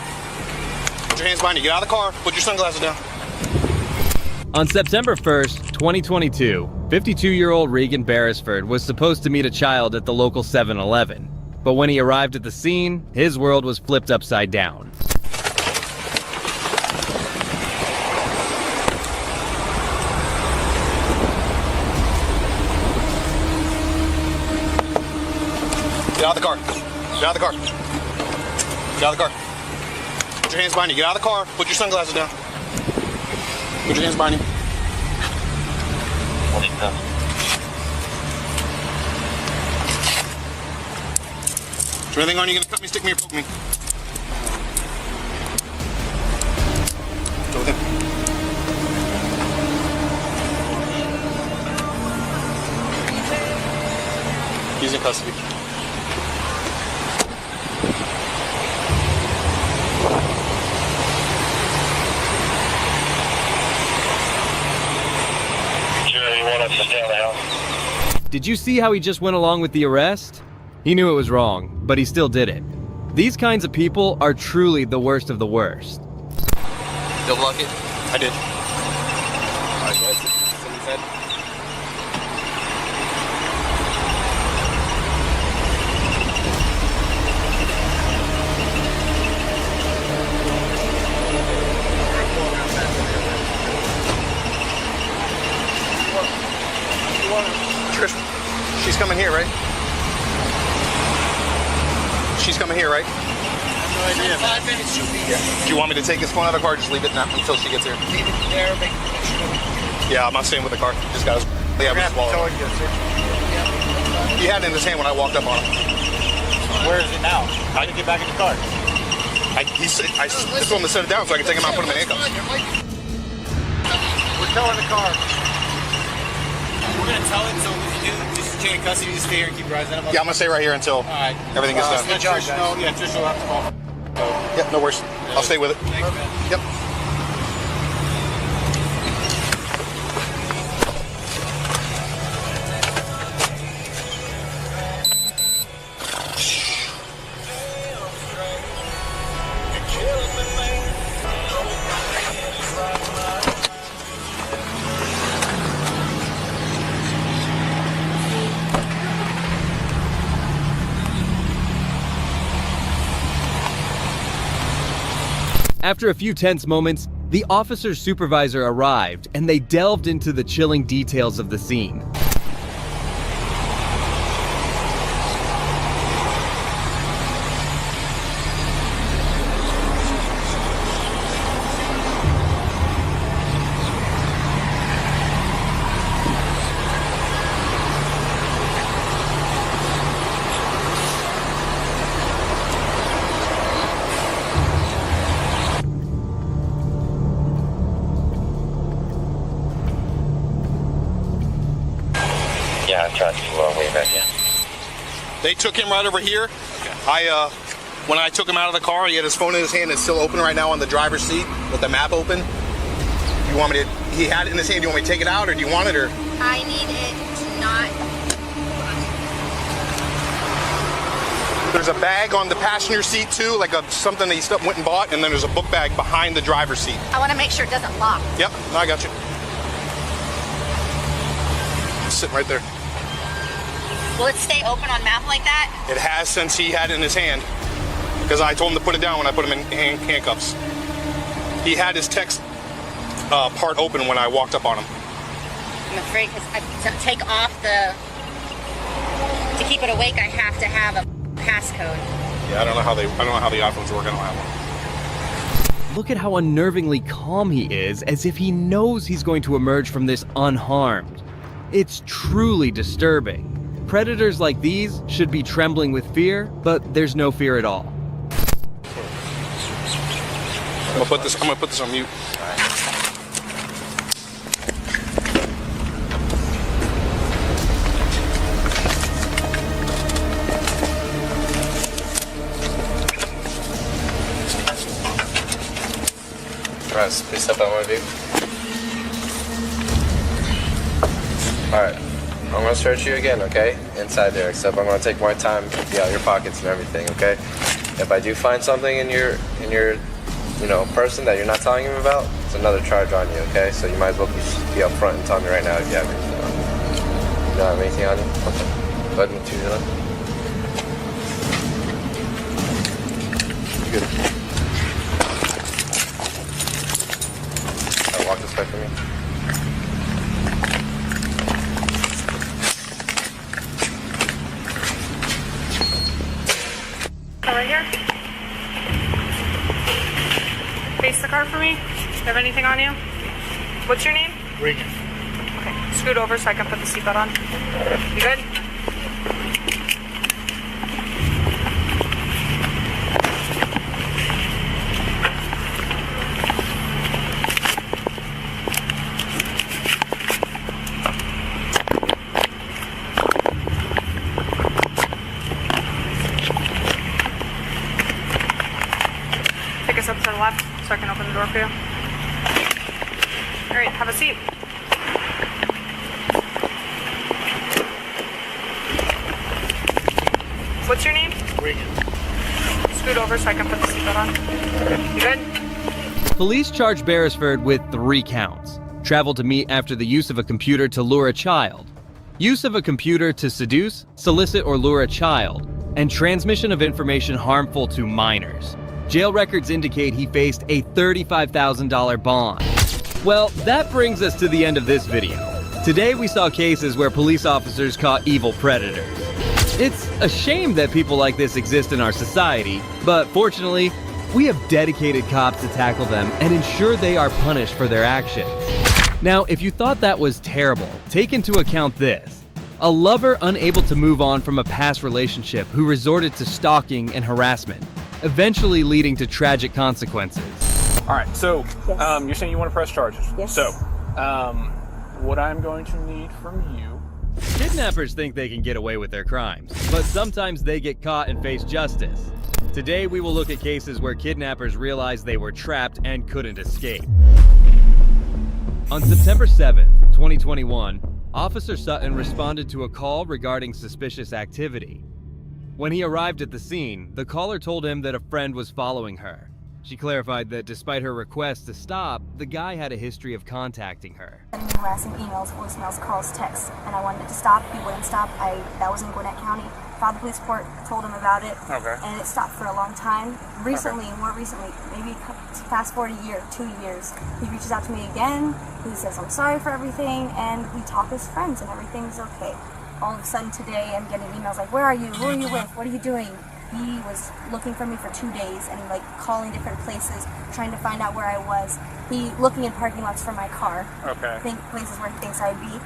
Put your hands behind you. Get out of the car. Put your sunglasses down. On September 1st, 2022, 52-year-old Regan Beresford was supposed to meet a child at the local 7-Eleven. But when he arrived at the scene, his world was flipped upside down. Get out of the car. Get out of the car. Get out of the car. Put your hands behind you. Get out of the car. Put your sunglasses down. Put your hands behind you. Is there anything on you gonna cut me, stick me, or poke me? Go with him. He's in custody. Did you see how he just went along with the arrest? He knew it was wrong, but he still did it. These kinds of people are truly the worst of the worst. Double lock it? I did. Alright, go ahead. Sit inside. Trish, she's coming here, right? She's coming here, right? No idea. 5 minutes she'll be here. Do you want me to take his phone out of the car? Just leave it now until she gets here. Leave it there, make sure. Yeah, I'm not staying with the car. Just got his. Yeah, with his wallet. He had it in his hand when I walked up on him. Where is it now? How did you get back in the car? I just told him to set it down so I can take him out and put him in handcuffs. We're towing the car. We're gonna tell him, so if you do, just take custody, just stay here and keep your eyes on him. Yeah, I'm gonna stay right here until everything gets done. Let Trish know. Yeah, Trish will have to call. Yep, no worries. I'll stay with it. Thanks, man. Yep. After a few tense moments, the officer's supervisor arrived and they delved into the chilling details of the scene. Yeah, I'm trying to wave at you. They took him right over here. Okay. When I took him out of the car, he had his phone in his hand. It's still open right now on the driver's seat with the map open. You want me to? He had it in his hand. Do you want me to take it out, or do you want it, or? I need it to not. There's a bag on the passenger seat too, like something that you went and bought, and then there's a book bag behind the driver's seat. I want to make sure it doesn't lock. Yep, no, I got you. It's sitting right there. Will it stay open on mouth like that? It has since he had it in his hand, because I told him to put it down when I put him in handcuffs. He had his text part open when I walked up on him. I'm afraid to take off to keep it awake, I have to have a passcode. Yeah, I don't know how the iPhones work. I don't have one. Look at how unnervingly calm he is, as if he knows he's going to emerge from this unharmed. It's truly disturbing. Predators like these should be trembling with fear, but there's no fear at all. I'm gonna put this on mute. Russ, please step out one of you. Alright, I'm gonna search you again, okay? Inside there, except I'm gonna take more time to get out your pockets and everything, okay? If I do find something in your person that you're not telling him about, it's another charge on you, okay? So you might as well be up front and tell me right now if you have anything on you. You don't have anything on you? Okay. Go ahead and move to your left. Good. Alright, walk this way for me. Right here. Face the car for me. Do you have anything on you? What's your name? Regan. Okay, scoot over so I can put the seatbelt on. You good? Take us up to the left so I can open the door for you. All right, have a seat. What's your name? Regan. Scoot over so I can put the seatbelt on. You good? Police charge Beresford with 3 counts. Travel to meet after the use of a computer to lure a child, use of a computer to seduce, solicit, or lure a child, and transmission of information harmful to minors. Jail records indicate he faced a $35,000 bond. Well, that brings us to the end of this video. Today we saw cases where police officers caught evil predators. It's a shame that people like this exist in our society, but fortunately, we have dedicated cops to tackle them and ensure they are punished for their actions. Now, if you thought that was terrible, take into account this. A lover unable to move on from a past relationship who resorted to stalking and harassment, eventually leading to tragic consequences. All right, so you're saying you want to press charges. Yes. So, what I'm going to need from you... Kidnappers think they can get away with their crimes, but sometimes they get caught and face justice. Today we will look at cases where kidnappers realized they were trapped and couldn't escape. On September 7th, 2021, Officer Sutton responded to a call regarding suspicious activity. When he arrived at the scene, the caller told him that a friend was following her. She clarified that despite her request to stop, the guy had a history of contacting her. Sending me harassing emails, voicemails, calls, texts, and I wanted it to stop. He wouldn't stop. That was in Gwinnett County. Filed the police report, told him about it, and it stopped for a long time. Recently, more recently, maybe fast forward a year, 2 years, he reaches out to me again. He says, I'm sorry for everything, and we talk as friends, and everything's okay. All of a sudden today, I'm getting emails like, where are you? Who are you with? What are you doing? He was looking for me for 2 days and like calling different places, trying to find out where I was. He looking in parking lots for my car. Okay. Places where he thinks I'd be.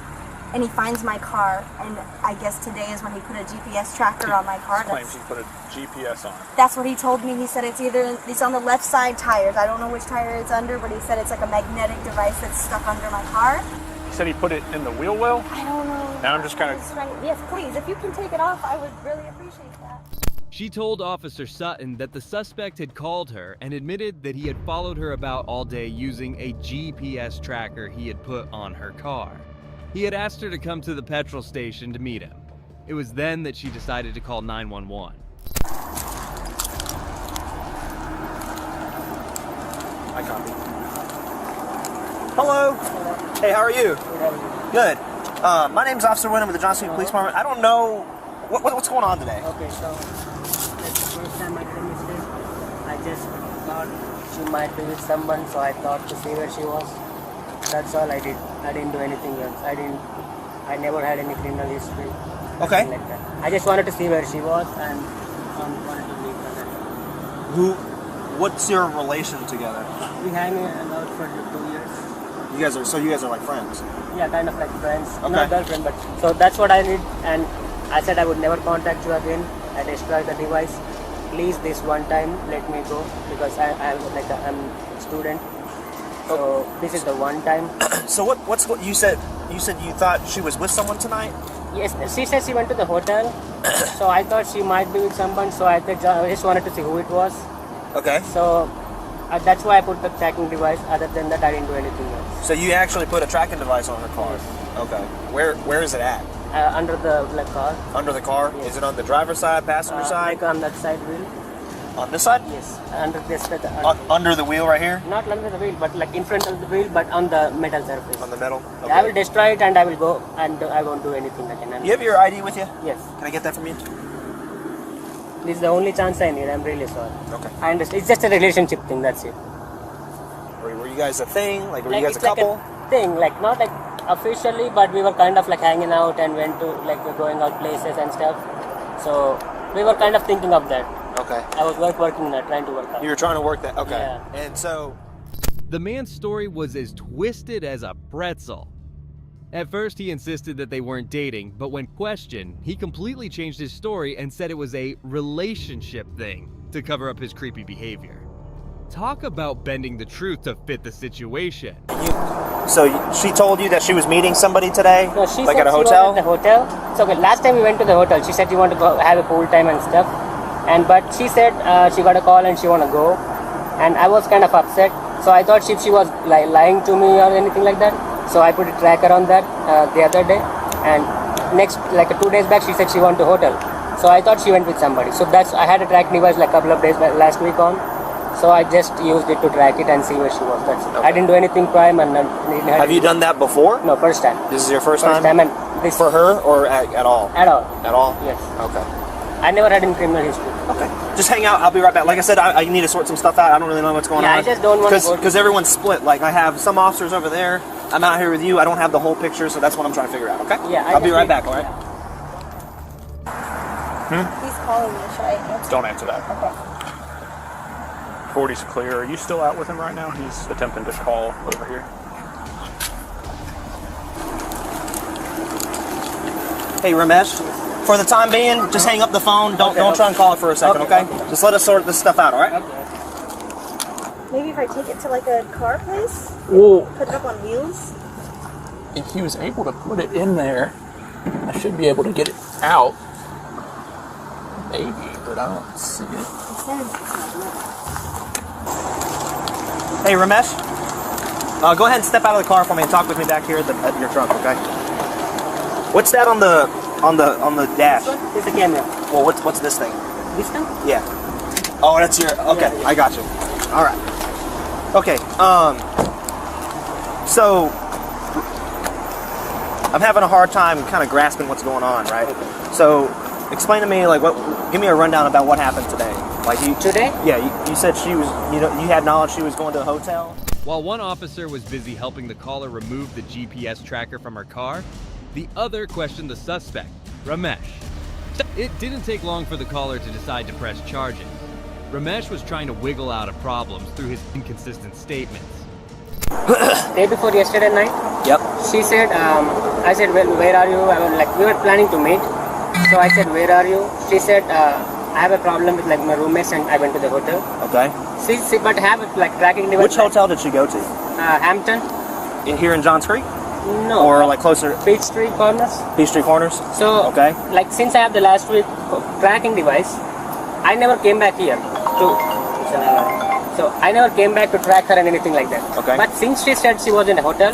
And he finds my car, and I guess today is when he put a GPS tracker on my car. He claims he put a GPS on it. That's what he told me. He said it's on the left side tires. I don't know which tire it's under, but he said it's like a magnetic device that's stuck under my car. He said he put it in the wheel well? I don't know. Now I'm just kind of... Yes, please. If you can take it off, I would really appreciate that. She told Officer Sutton that the suspect had called her and admitted that he had followed her about all day using a GPS tracker he had put on her car. He had asked her to come to the petrol station to meet him. It was then that she decided to call 911. I copy. Hello. Hey, how are you? Good. My name's Officer Wyndham with the Johnson Police Department. I don't know what's going on today. Okay, so that's the first time I came yesterday. I just thought she might be with someone, so I thought to see where she was. That's all I did. I didn't do anything else. I never had any criminal history. Okay. Like that. I just wanted to see where she was and wanted to leave her. What's your relation together? We hang out for 2 years. You guys are like friends. Yeah, kind of like friends. Okay. Not girlfriend, but so that's what I did, and I said I would never contact you again. I destroyed the device. Please, this one time, let me go because I'm a student. So this is the one time. So what's what you said? You said you thought she was with someone tonight? Yes, she said she went to the hotel. So I thought she might be with someone. So I just wanted to see who it was. Okay. So that's why I put the tracking device. Other than that, I didn't do anything else. So you actually put a tracking device on her car? Yes. Okay. Where is it at? Under the car. Under the car? Yes. Is it on the driver's side, passenger side? Like on that side wheel. On this side? Yes. Under this. Under the wheel right here? Not under the wheel, but like in front of the wheel, but on the metal surface. On the metal? Okay. I will destroy it and I will go and I won't do anything again. You have your ID with you? Yes. Can I get that from you? This is the only chance I need. I'm really sorry. Okay. I understand. It's just a relationship thing. That's it. Were you guys a thing? Like, were you guys it's a couple? Like a thing, like not like officially, but we were kind of like hanging out and went to like we're going out places and stuff. So we were kind of thinking of that. Okay. I was working that, trying to work out. You were trying to work that. Okay. Yeah. And so The man's story was as twisted as a pretzel. At first, he insisted that they weren't dating, but when questioned, he completely changed his story and said it was a relationship thing to cover up his creepy behavior. Talk about bending the truth to fit the situation. So she told you that she was meeting somebody today? No, she like said at a she hotel? was at the hotel. So okay, last time we went to the hotel, she said she wanted to go have a pool time and stuff. But she said she got a call and she want to go. And I was kind of upset. So I thought she was lying to me or anything like that. So I put a tracker on that the other day. And next, like 2 days back, she said she went to hotel. So I thought she went with somebody. So I had a tracking device like a couple of days back, last week on. So I just used it to track it and see where she was. That's it. Okay. I didn't do anything crime and have you done that before? No, first time. This is your first time? And this for her or at all? At all. At all? Yes. Okay. I never had any criminal history. Okay. Just hang out. I'll be right back. Like I said, I need to sort some stuff out. I don't really know what's going on. I just don't want to go. Because everyone's split. Like I have some officers over there. I'm out here with you. I don't have the whole picture, so that's what I'm trying to figure out. Okay? Yeah. I'll be right back. All right. He's calling me. Should I answer? Don't answer that. Okay. 40's clear. Are you still out with him right now? He's attempting to call over here. Hey, Ramesh. For the time being, just hang up the phone. Don't try and call it for a second, okay? Just let us sort this stuff out, all right? Maybe if I take it to like a car place, Whoa. put it up on wheels. If he was able to put it in there, I should be able to get it out. Maybe, but I don't see it. Hey, Ramesh. Go ahead and step out of the car for me and talk with me back here at your trunk, okay? What's that on the dash? It's a camera. Well, what's this thing? This thing? Yeah. Oh, that's your. Okay, yeah. I got you. All right. Okay. So I'm having a hard time kind of grasping what's going on, right? So explain to me, like, give me a rundown about what happened today. Like today? Yeah. You said she was. You had knowledge she was going to a hotel. While one officer was busy helping the caller remove the GPS tracker from her car, the other questioned the suspect, Ramesh. It didn't take long for the caller to decide to press charges. Ramesh was trying to wiggle out of problems through his inconsistent statements. Day before yesterday night? Yep. She said, I said, well, where are you? We were planning to meet. So I said, where are you? She said, I have a problem with my roommates and I went to the hotel. Okay. She but have tracking device. Which hotel did she go to? Hampton. Here in Johns Creek? No. Or like closer? Peachtree Corners. Peachtree Corners? So, okay. Like since I have the last week tracking device, I never came back here So I never came back to track her and anything like that. Okay. But since she said she was in a hotel,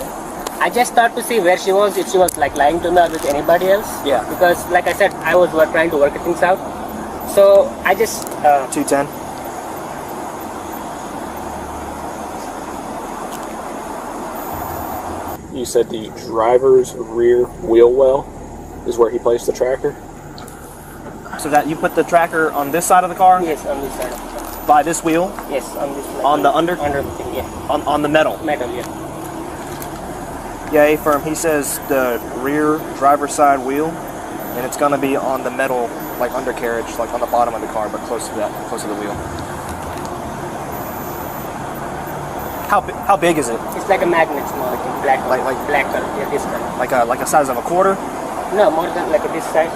I just thought to see where she was, if she was like lying to me or with anybody else. Yeah. Because like I said, I was trying to work things out. So I just 210. You said the driver's rear wheel well is where he placed the tracker? So that you put the tracker on this side of the car? Yes, on this side. By this wheel? Yes, on this. On the under the thing, yeah. On the metal. Metal, yeah. Yeah, A-firm. He says the rear driver's side wheel, and it's gonna be on the metal, like undercarriage, like on the bottom of the car, but close to the wheel. How big is it? It's like a magnet, small, black, like black color, yeah, this color. Like a size of a quarter? No, more than like this size,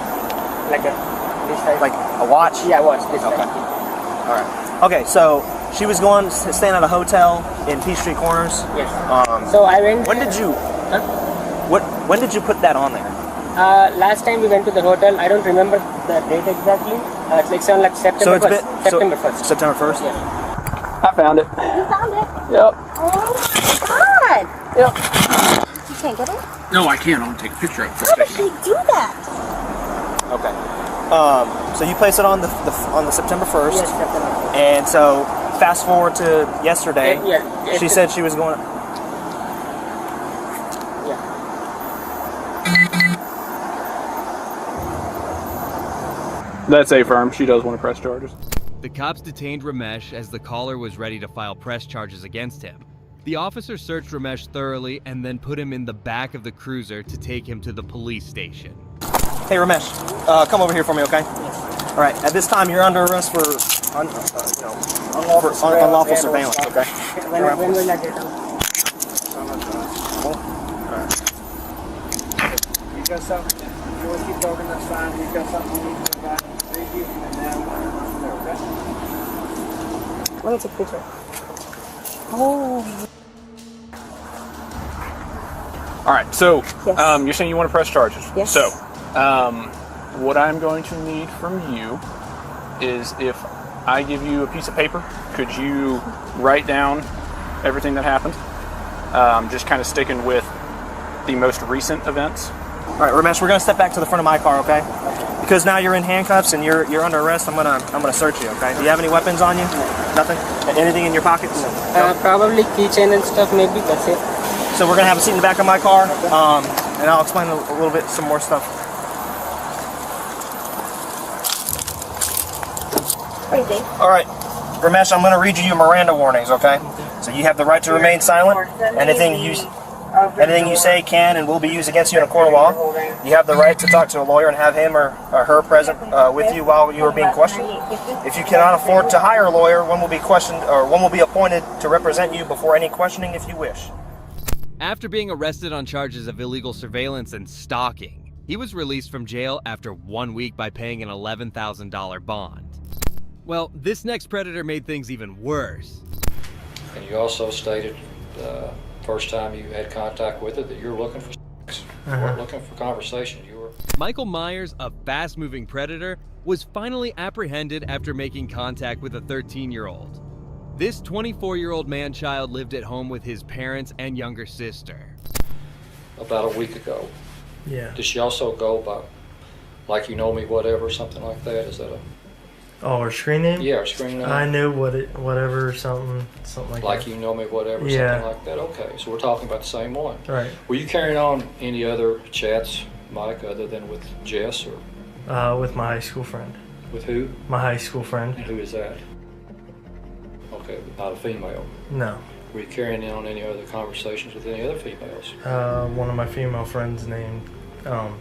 like this size. Like a watch? Yeah, watch this size. All right. Okay, so she was staying at a hotel in Peachtree Corners. Yes. So I went. When did you? Huh? When did you put that on there? Last time we went to the hotel, I don't remember the date exactly. It's like something like September 1st. September 1st. September 1st? Yes. I found it. You found it? Yep. Oh my god! Yep. You can't get it? No, I can't. I'm gonna take a picture of it. How did she do that? Okay. So you placed it on the September 1st. Yes, September 1st. And so fast forward to yesterday. Yeah. She said she was going. That's A-firm. She does want to press charges. The cops detained Ramesh as the caller was ready to file press charges against him. The officer searched Ramesh thoroughly and then put him in the back of the cruiser to take him to the police station. Hey Ramesh, come over here for me, okay? All right. At this time, you're under arrest for unlawful surveillance, okay? When will I get out? You got something? You want to keep talking, that's fine. You got something you need to provide? Thank you. And now we're okay? Let me take a picture. Oh. All right, so Yes. you're saying you want to press charges. Yes. So what I'm going to need from you is if I give you a piece of paper, could you write down everything that happened? Just kind of sticking with the most recent events. All right, Ramesh, we're gonna step back to the front of my car, okay? Because now you're in handcuffs and you're under arrest. I'm gonna search you, okay? Do you have any weapons on you? Nothing? Anything in your pockets? No. Probably keychain and stuff, maybe. That's it. So we're gonna have a seat in the back of my car, and I'll explain a little bit, some more stuff. What do you think? All right, Ramesh, I'm gonna read you your Miranda warnings, okay? So you have the right to remain silent. Anything you say can and will be used against you in a court of law. You have the right to talk to a lawyer and have him or her present with you while you are being questioned. If you cannot afford to hire a lawyer, one will be appointed to represent you before any questioning if you wish. After being arrested on charges of illegal surveillance and stalking, he was released from jail after 1 week by paying an $11,000 bond. Well, this next predator made things even worse. And you also stated first time you had contact with it that you were looking for sex. You weren't looking for conversation. You were. Michael Myers, a fast-moving predator, was finally apprehended after making contact with a 13-year-old. This 24-year-old man-child lived at home with his parents and younger sister. About a week ago. Yeah. Did she also go by, like you know me, whatever, something like that? Is that a? Oh, her screen name? Yeah, her screen name. I know whatever, something like that. Like you know me, whatever, Yeah. something like that. Okay, so we're talking about the same one. Right. Were you carrying on any other chats, Mike, other than with Jess or? With my high school friend. With who? My high school friend. And who is that? Okay, but not a female. No. Were you carrying on any other conversations with any other females? One of my female friends named. And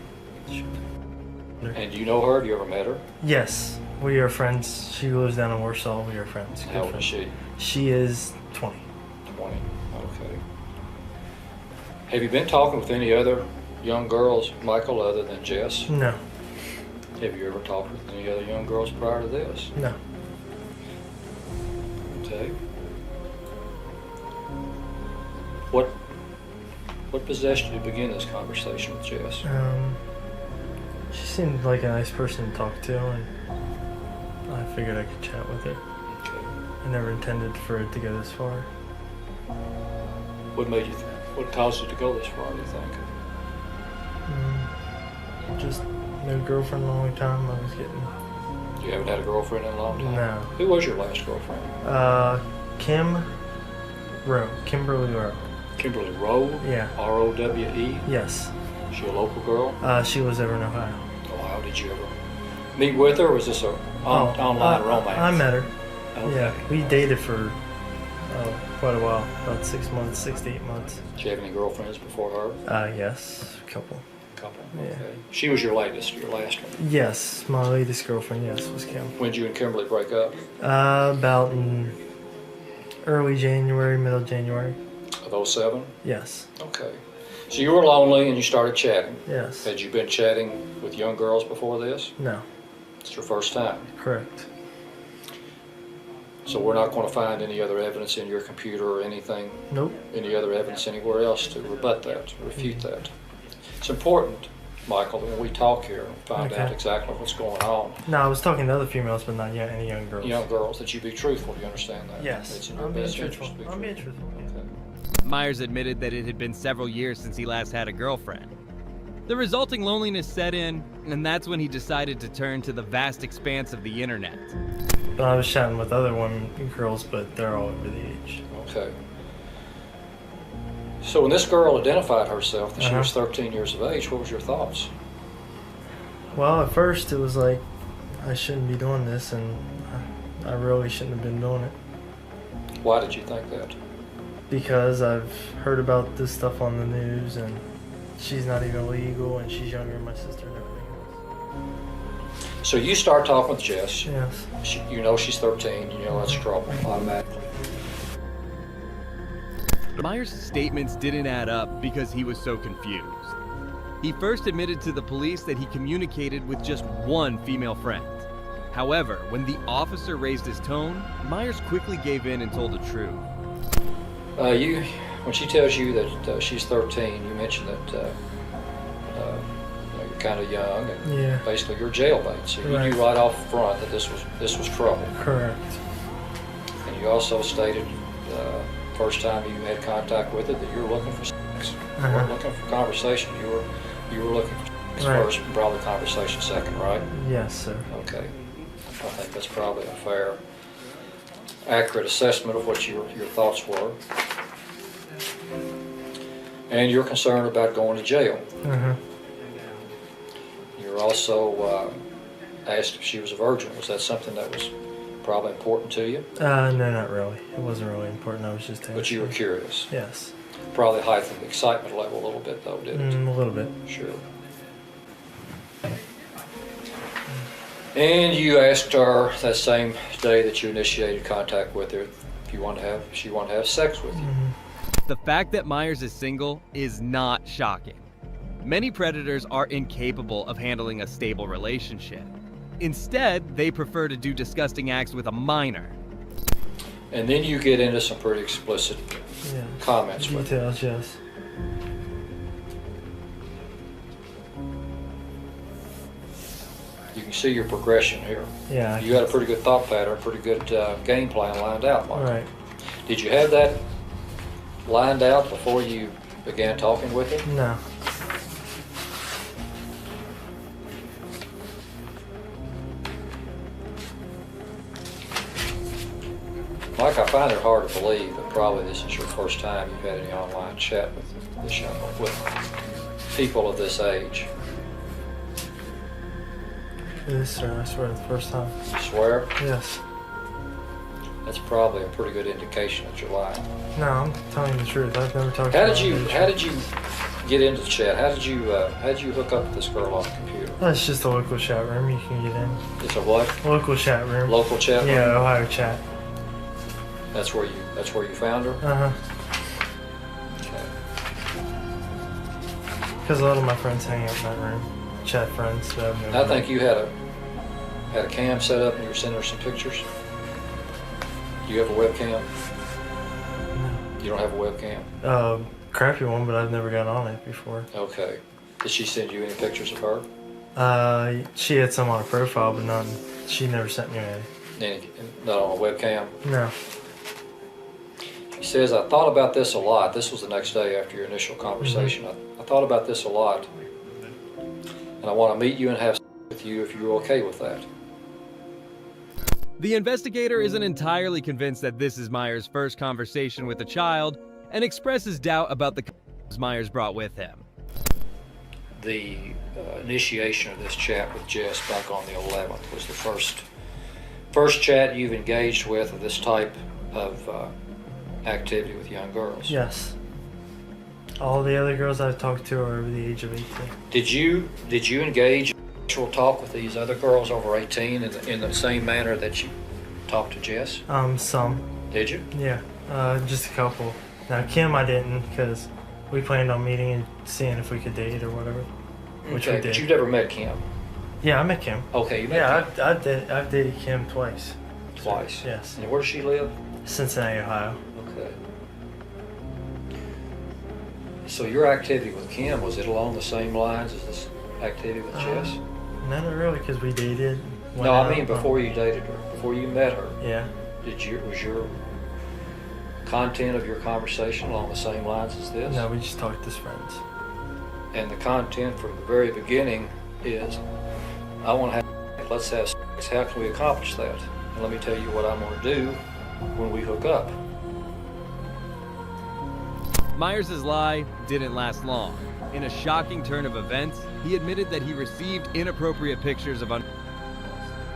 do you know her? Have you ever met her? Yes, we are friends. She lives down in Warsaw. We are friends. How old is she? She is 20. 20. Okay. Have you been talking with any other young girls, Michael, other than Jess? No. Have you ever talked with any other young girls prior to this? No. Okay. What possessed you to begin this conversation with Jess? She seemed like a nice person to talk to, and I figured I could chat with her. Okay. I never intended for it to go this far. What made you? What caused it to go this far? Do you think? Just no girlfriend in a long time. I was getting You haven't had a girlfriend in a long time? No. Who was your last girlfriend? Kimberly Rowe. Kimberly Rowe? Yeah. R-O-W-E? Yes. She a local girl? She was over in Ohio. Ohio. Did you ever meet with her, or was this a online romance? I met her. Okay. Yeah, we dated for quite a while, about 6 months, 6 to 8 months. Did you have any girlfriends before her? Yes, a couple. Yeah. Okay. She was your last one? Yes, my latest girlfriend, yes, was Kim. When did you and Kimberly break up? About in early January, middle January. Of 07? Yes. Okay. So you were lonely and you started chatting? Yes. Had you been chatting with young girls before this? No. It's your first time? Correct. So we're not going to find any other evidence in your computer or anything? Nope. Any other evidence anywhere else to rebut that, to refute that? It's important, Michael, that when we talk here and find out exactly what's going on. No, I was talking to other females, but not yet any young girls. Young girls, that you be truthful. Do you understand that? Yes. It's in your I'm being best truthful. interest to be I'm being truthful. Myers admitted that it had been several years since he last had a girlfriend. The resulting loneliness set in, and that's when he decided to turn to the vast expanse of the internet. I was chatting with other women and girls, but they're all over the age. Okay. So when this girl identified herself that she was 13 years of age, what was your thoughts? Well, at first it was like, I shouldn't be doing this, and I really shouldn't have been doing it. Why did you think that? Because I've heard about this stuff on the news, and she's not even legal, and she's younger than my sister and everything else. So you start talking with Jess. Yes. You know she's 13, you know that's trouble automatically. Myers' statements didn't add up because he was so confused. He first admitted to the police that he communicated with just one female friend. However, when the officer raised his tone, Myers quickly gave in and told the truth. When she tells you that she's 13, you mentioned that you're kind of young and basically you're jailbait. So you knew right off front that this was trouble. Correct. And you also stated first time you had contact with it that you were looking for sex. You weren't looking for conversation. You were looking for sex first, and probably conversation second, right? Yes, sir. Okay. I think that's probably a fair, accurate assessment of what your thoughts were. And you're concerned about going to jail. You're also asked if she was a virgin. Was that something that was probably important to you? No, not really. It wasn't really important. I was just asking. But you were curious? Yes. Probably heightened the excitement level a little bit, though, didn't it? A little bit. Sure. And you asked her that same day that you initiated contact with her if she wanted to have sex with you. The fact that Myers is single is not shocking. Many predators are incapable of handling a stable relationship. Instead, they prefer to do disgusting acts with a minor. And then you get into some pretty explicit comments with her. Details, yes. You can see your progression here. Yeah. You had a pretty good thought pattern, pretty good game plan lined out, Mike. Right. Did you have that lined out before you began talking with her? No. Mike, I find it hard to believe that probably this is your first time you've had any online chat with people of this age. Yes, sir. I swear, the first time. You swear? Yes. That's probably a pretty good indication that you're lying. No, I'm telling you the truth. I've never talked to How her. did you get into the chat? How did you hook up with this girl on the computer? It's just a local chat room. You can get in. It's a what? Local chat room. Local chat room? Yeah, Ohio chat. That's where you found her? Because a lot of my friends hang out in that room. Chat friends. I think you had a cam set up and you were sending her some pictures. Do you have a webcam? No. You don't have a webcam? Crappy one, but I've never got on it before. Okay. Did she send you any pictures of her? She had some on her profile, but none. She never sent me any. Not on a webcam? No. He says, I thought about this a lot. This was the next day after your initial conversation. I thought about this a lot. And I want to meet you and have sex with you if you're okay with that. The investigator isn't entirely convinced that this is Myers' first conversation with a child and expresses doubt about the Myers brought with him. The initiation of this chat with Jess back on the 11th was the first chat you've engaged with of this type of activity with young girls. Yes. All the other girls I've talked to are over the age of 18. Did you engage in actual talk with these other girls over 18 in the same manner that you talked to Jess? Some. Did you? Yeah, just a couple. Now Kim I didn't, because we planned on meeting and seeing if we could date or whatever, which we Okay, did. but you've never met Kim? Yeah, I met Kim. Okay, you met Kim? I've dated Kim twice. Twice? Yes. And where does she live? Cincinnati, Ohio. Okay. So your activity with Kim, was it along the same lines as this activity with Jess? Not really, because we dated. No, I mean before you dated her, before you met her. Yeah. Was your content of your conversation along the same lines as this? No, we just talked as friends. And the content from the very beginning is, I want to let's have sex. How can we accomplish that? And let me tell you what I'm going to do when we hook up. Myers' lie didn't last long. In a shocking turn of events, he admitted that he received inappropriate pictures of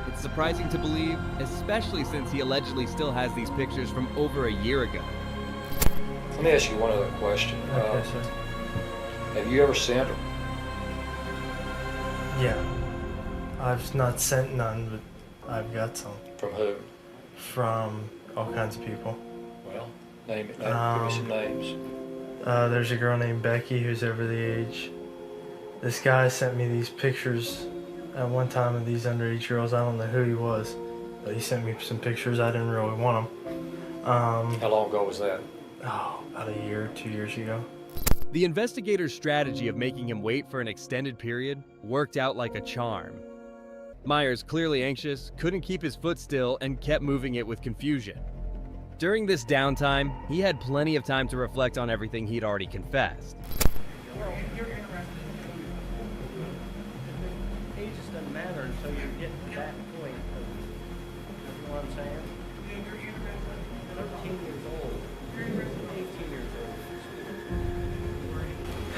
It's surprising to believe, especially since he allegedly still has these pictures from over a year ago. Let me ask you one other question. Okay, sir. Have you ever sent her? Yeah. I've not sent none, but I've got some. From who? From all kinds of people. Well, give me some names. There's a girl named Becky who's over the age. This guy sent me these pictures at one time of these underage girls. I don't know who he was, but he sent me some pictures. I didn't really want them. How long ago was that? Oh, about a year, 2 years ago. The investigator's strategy of making him wait for an extended period worked out like a charm. Myers, clearly anxious, couldn't keep his foot still and kept moving it with confusion. During this downtime, he had plenty of time to reflect on everything he'd already confessed. Age just doesn't matter until you get to that point. You know what I'm saying? 13 years old. 18 years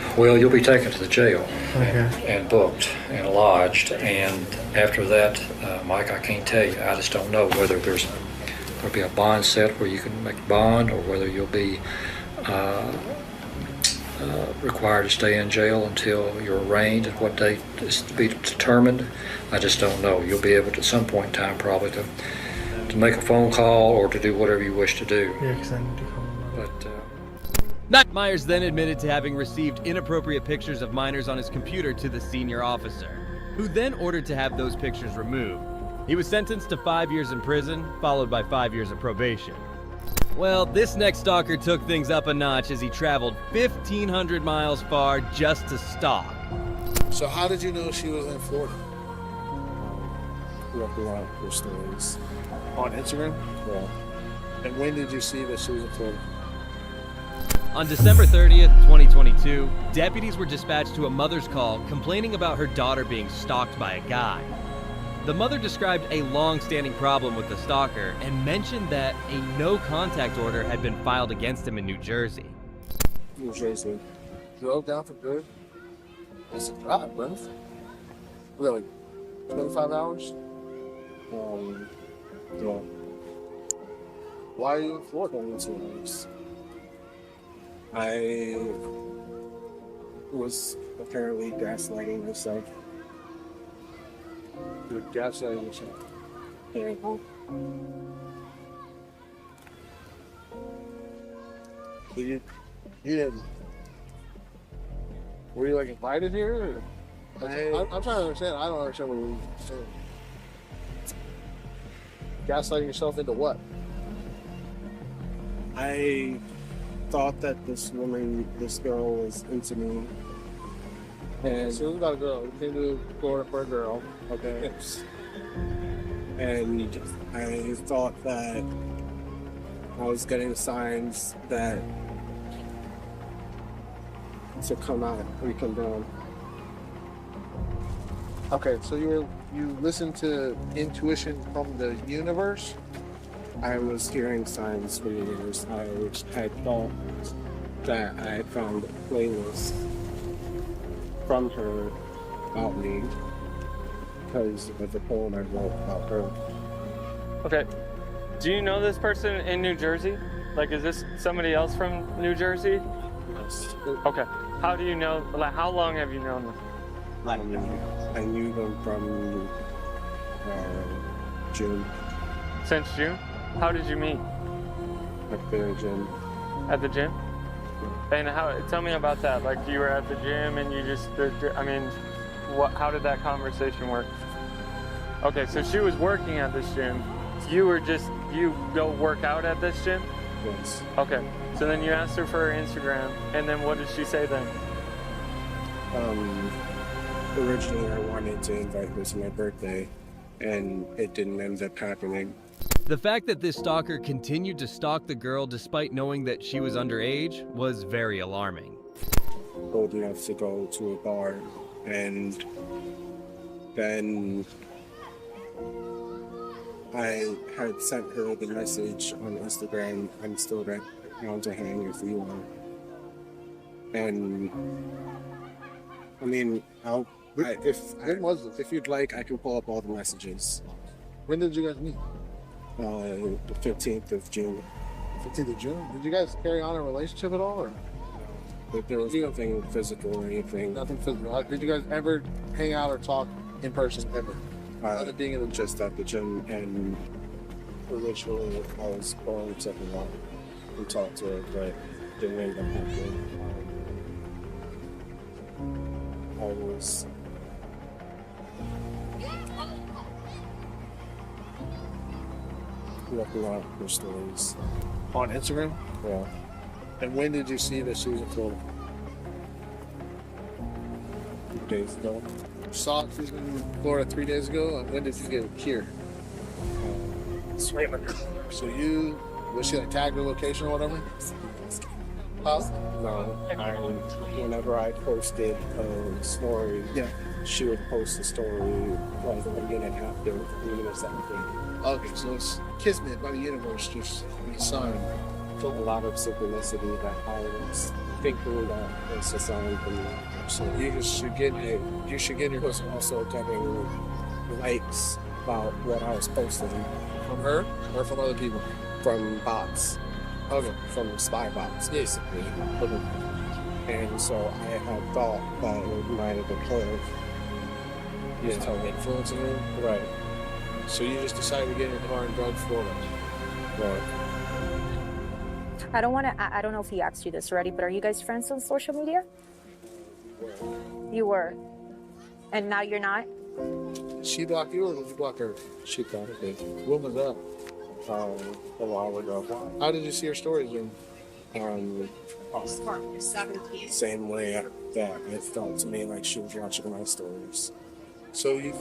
old. Well, you'll be taken to the jail and booked and lodged. And after that, Mike, I can't tell you. I just don't know whether there'll be a bond set where you can make a bond, or whether you'll be required to stay in jail until you're arraigned, and what date is to be determined. I just don't know. You'll be able to, at some point in time, probably to make a phone call or to do whatever you wish to do. Yeah, because I need to call him. But Myers then admitted to having received inappropriate pictures of minors on his computer to the senior officer, who then ordered to have those pictures removed. He was sentenced to 5 years in prison, followed by 5 years of probation. Well, this next stalker took things up a notch as he traveled 1,500 miles far just to stalk. So how did you know she was in Florida? You have to want her stories. On Instagram? Yeah. And when did you see that she was in Florida? On December 30th, 2022, deputies were dispatched to a mother's call complaining about her daughter being stalked by a guy. The mother described a long-standing problem with the stalker and mentioned that a no-contact order had been filed against him in New Jersey. New Jersey. Drove down for good? It's a drive, bro. Really? 25 hours? Yeah. Why are you in Florida? 22 hours. I was apparently gaslighting myself. You're gaslighting yourself. There you go. So you didn't. Were you like invited here? Or? I'm trying to understand. I don't understand what you're saying. Gaslighting yourself into what? I thought that this girl was into me. And So you got a girl. You came to Florida for a girl. Okay. And I thought that I was getting signs that to come out and come down. Okay, so you were you listen to intuition from the universe? I was hearing signs from the universe. I had thought that I had found a playlist from her about me because of the poem I wrote about her. Okay. Do you know this person in New Jersey? Like, is this somebody else from New Jersey? Yes. Okay. How do you know? Like, how long have you known them? I knew them from June. Since June? How did you meet? At the gym. At the gym? And how? Tell me about that. Like, you were at the gym and you just, I mean, how did that conversation work? Okay, so she was working at this gym. You go work out at this gym? Yes. Okay, so then you asked her for her Instagram, and then what did she say then? Originally I wanted to invite her to my birthday, and it didn't end up happening. The fact that this stalker continued to stalk the girl despite knowing that she was underage was very alarming. Old enough to go to a bar, and then I had sent her the message on Instagram, I'm still down to hang if you want. And I mean, if you'd like, I can pull up all the messages. When did you guys meet? The 15th of June. 15th of June? Did you guys carry on a relationship at all? Or? But there was nothing physical or anything. Nothing physical. Did you guys ever hang out or talk in person ever? Other being in the just at the gym, and originally I was going to her out and talk to her, but didn't end up happening. I was looking at her stories on Instagram. Yeah. And when did you see that she was in Florida? 3 days ago. Saw she was in Florida 3 days ago, and when did you get here? So was she like tagged the location or whatever? No, whenever I posted a story, she would post a story like a minute after, minutes after. Okay, so it's kismet by the universe, just a sign. A lot of synchronicity that I was thinking that it's a sign from me. So you should get your was also getting likes about what I was posting. From her or from other people? From bots. Okay. From spy bots, basically. And so I had thought that it might have been her. Influencing her? Right. So you just decided to get in the car and drive to Florida? Right. I don't know if he asked you this already, but are you guys friends on social media? You were. And now you're not? She blocked you or did you block her? She blocked me. When was that? A while ago. How did you see her stories then? Same way that it felt to me like she was watching my stories. So you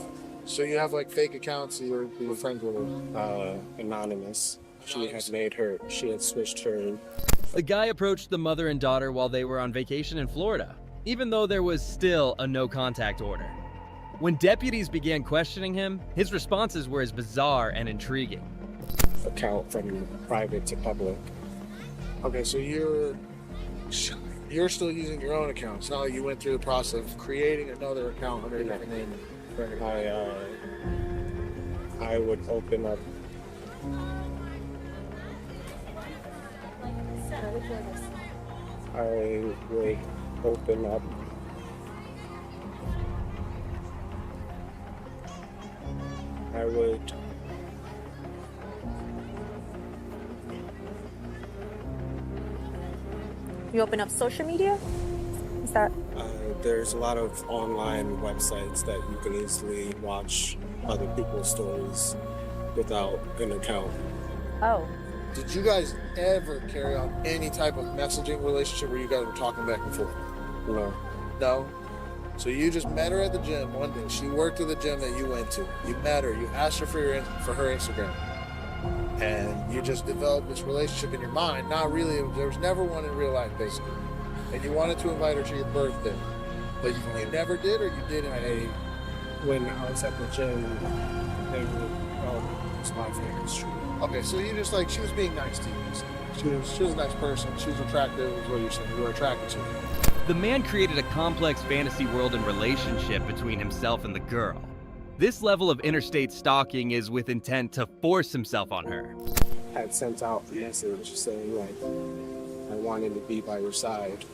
have like fake accounts you were friends with her? Anonymous. She had switched her. The guy approached the mother and daughter while they were on vacation in Florida, even though there was still a no-contact order. When deputies began questioning him, his responses were as bizarre and intriguing. Account from private to public. Okay, so you're still using your own account. It's not like you went through the process of creating another account under a different name. I would open up. I would You open up social media? Is that? There's a lot of online websites that you can easily watch other people's stories without an account. Oh. Did you guys ever carry on any type of messaging relationship where you guys were talking back and forth? No. No? So you just met her at the gym one day. She worked at the gym that you went to. You met her. You asked her for her Instagram. And you just developed this relationship in your mind. Not really. There was never one in real life, basically. And you wanted to invite her to your birthday. But you never did, or you did when I was at the gym, they would, it's my favorite true. Okay, so you just like, she was being nice to you. She was a nice person. She was attractive, is what you're saying. You were attracted to her. The man created a complex fantasy world and relationship between himself and the girl. This level of interstate stalking is with intent to force himself on her. Had sent out a message saying like, I wanted to be by your side.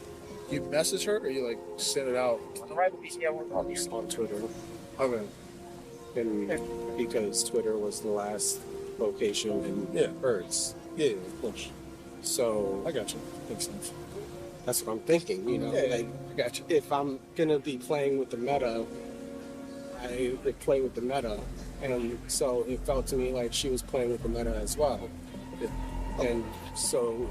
You message her, or you like send it out On Twitter. Okay. And because Twitter was the last location in Earths. Yeah, of course. So I got you. makes sense. That's what I'm thinking, you know. Yeah, like, I got you. If I'm gonna be playing with the meta, I would play with the meta, and so it felt to me like she was playing with the meta as well. And so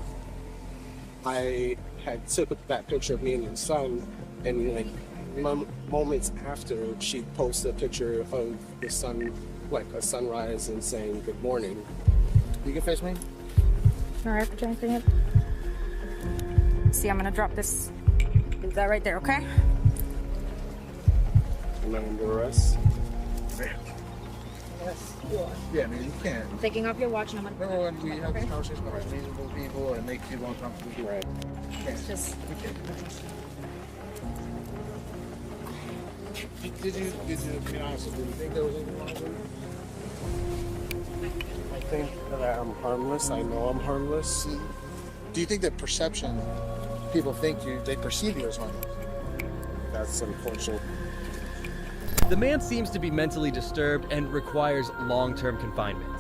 I had took that picture of me and the sun, and like moments after, she posted a picture of the sun, like a sunrise, and saying good morning. You can face me. All right, put your anything in. See, I'm gonna drop this. Leave that right there, okay? Am I under arrest? Yes, you are. Yeah, man, you can. I'm taking off your watch and I'm gonna. Remember when we have this conversation about reasonable people and make people uncomfortable? Right. It's just. Did you be honest with me? Do you think there was anything wrong with it? I think that I'm harmless. I know I'm harmless. Do you think that perception, people think they perceive you as harmless? That's unfortunate. The man seems to be mentally disturbed and requires long-term confinement.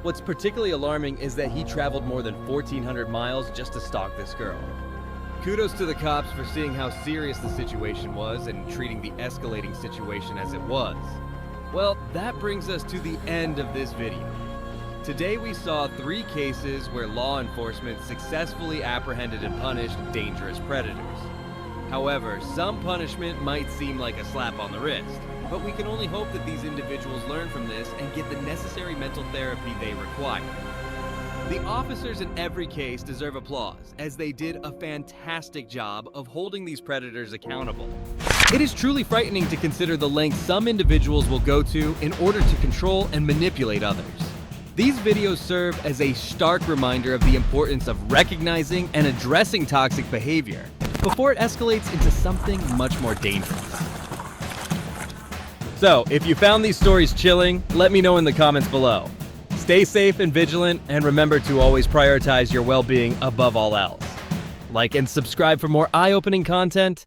What's particularly alarming is that he traveled more than 1,400 miles just to stalk this girl. Kudos to the cops for seeing how serious the situation was and treating the escalating situation as it was. Well, that brings us to the end of this video. Today we saw 3 cases where law enforcement successfully apprehended and punished dangerous predators. However, some punishment might seem like a slap on the wrist, but we can only hope that these individuals learn from this and get the necessary mental therapy they require. The officers in every case deserve applause, as they did a fantastic job of holding these predators accountable. It is truly frightening to consider the lengths some individuals will go to in order to control and manipulate others. These videos serve as a stark reminder of the importance of recognizing and addressing toxic behavior before it escalates into something much more dangerous. So, if you found these stories chilling, let me know in the comments below. Stay safe and vigilant, and remember to always prioritize your well-being above all else. Like and subscribe for more eye-opening content,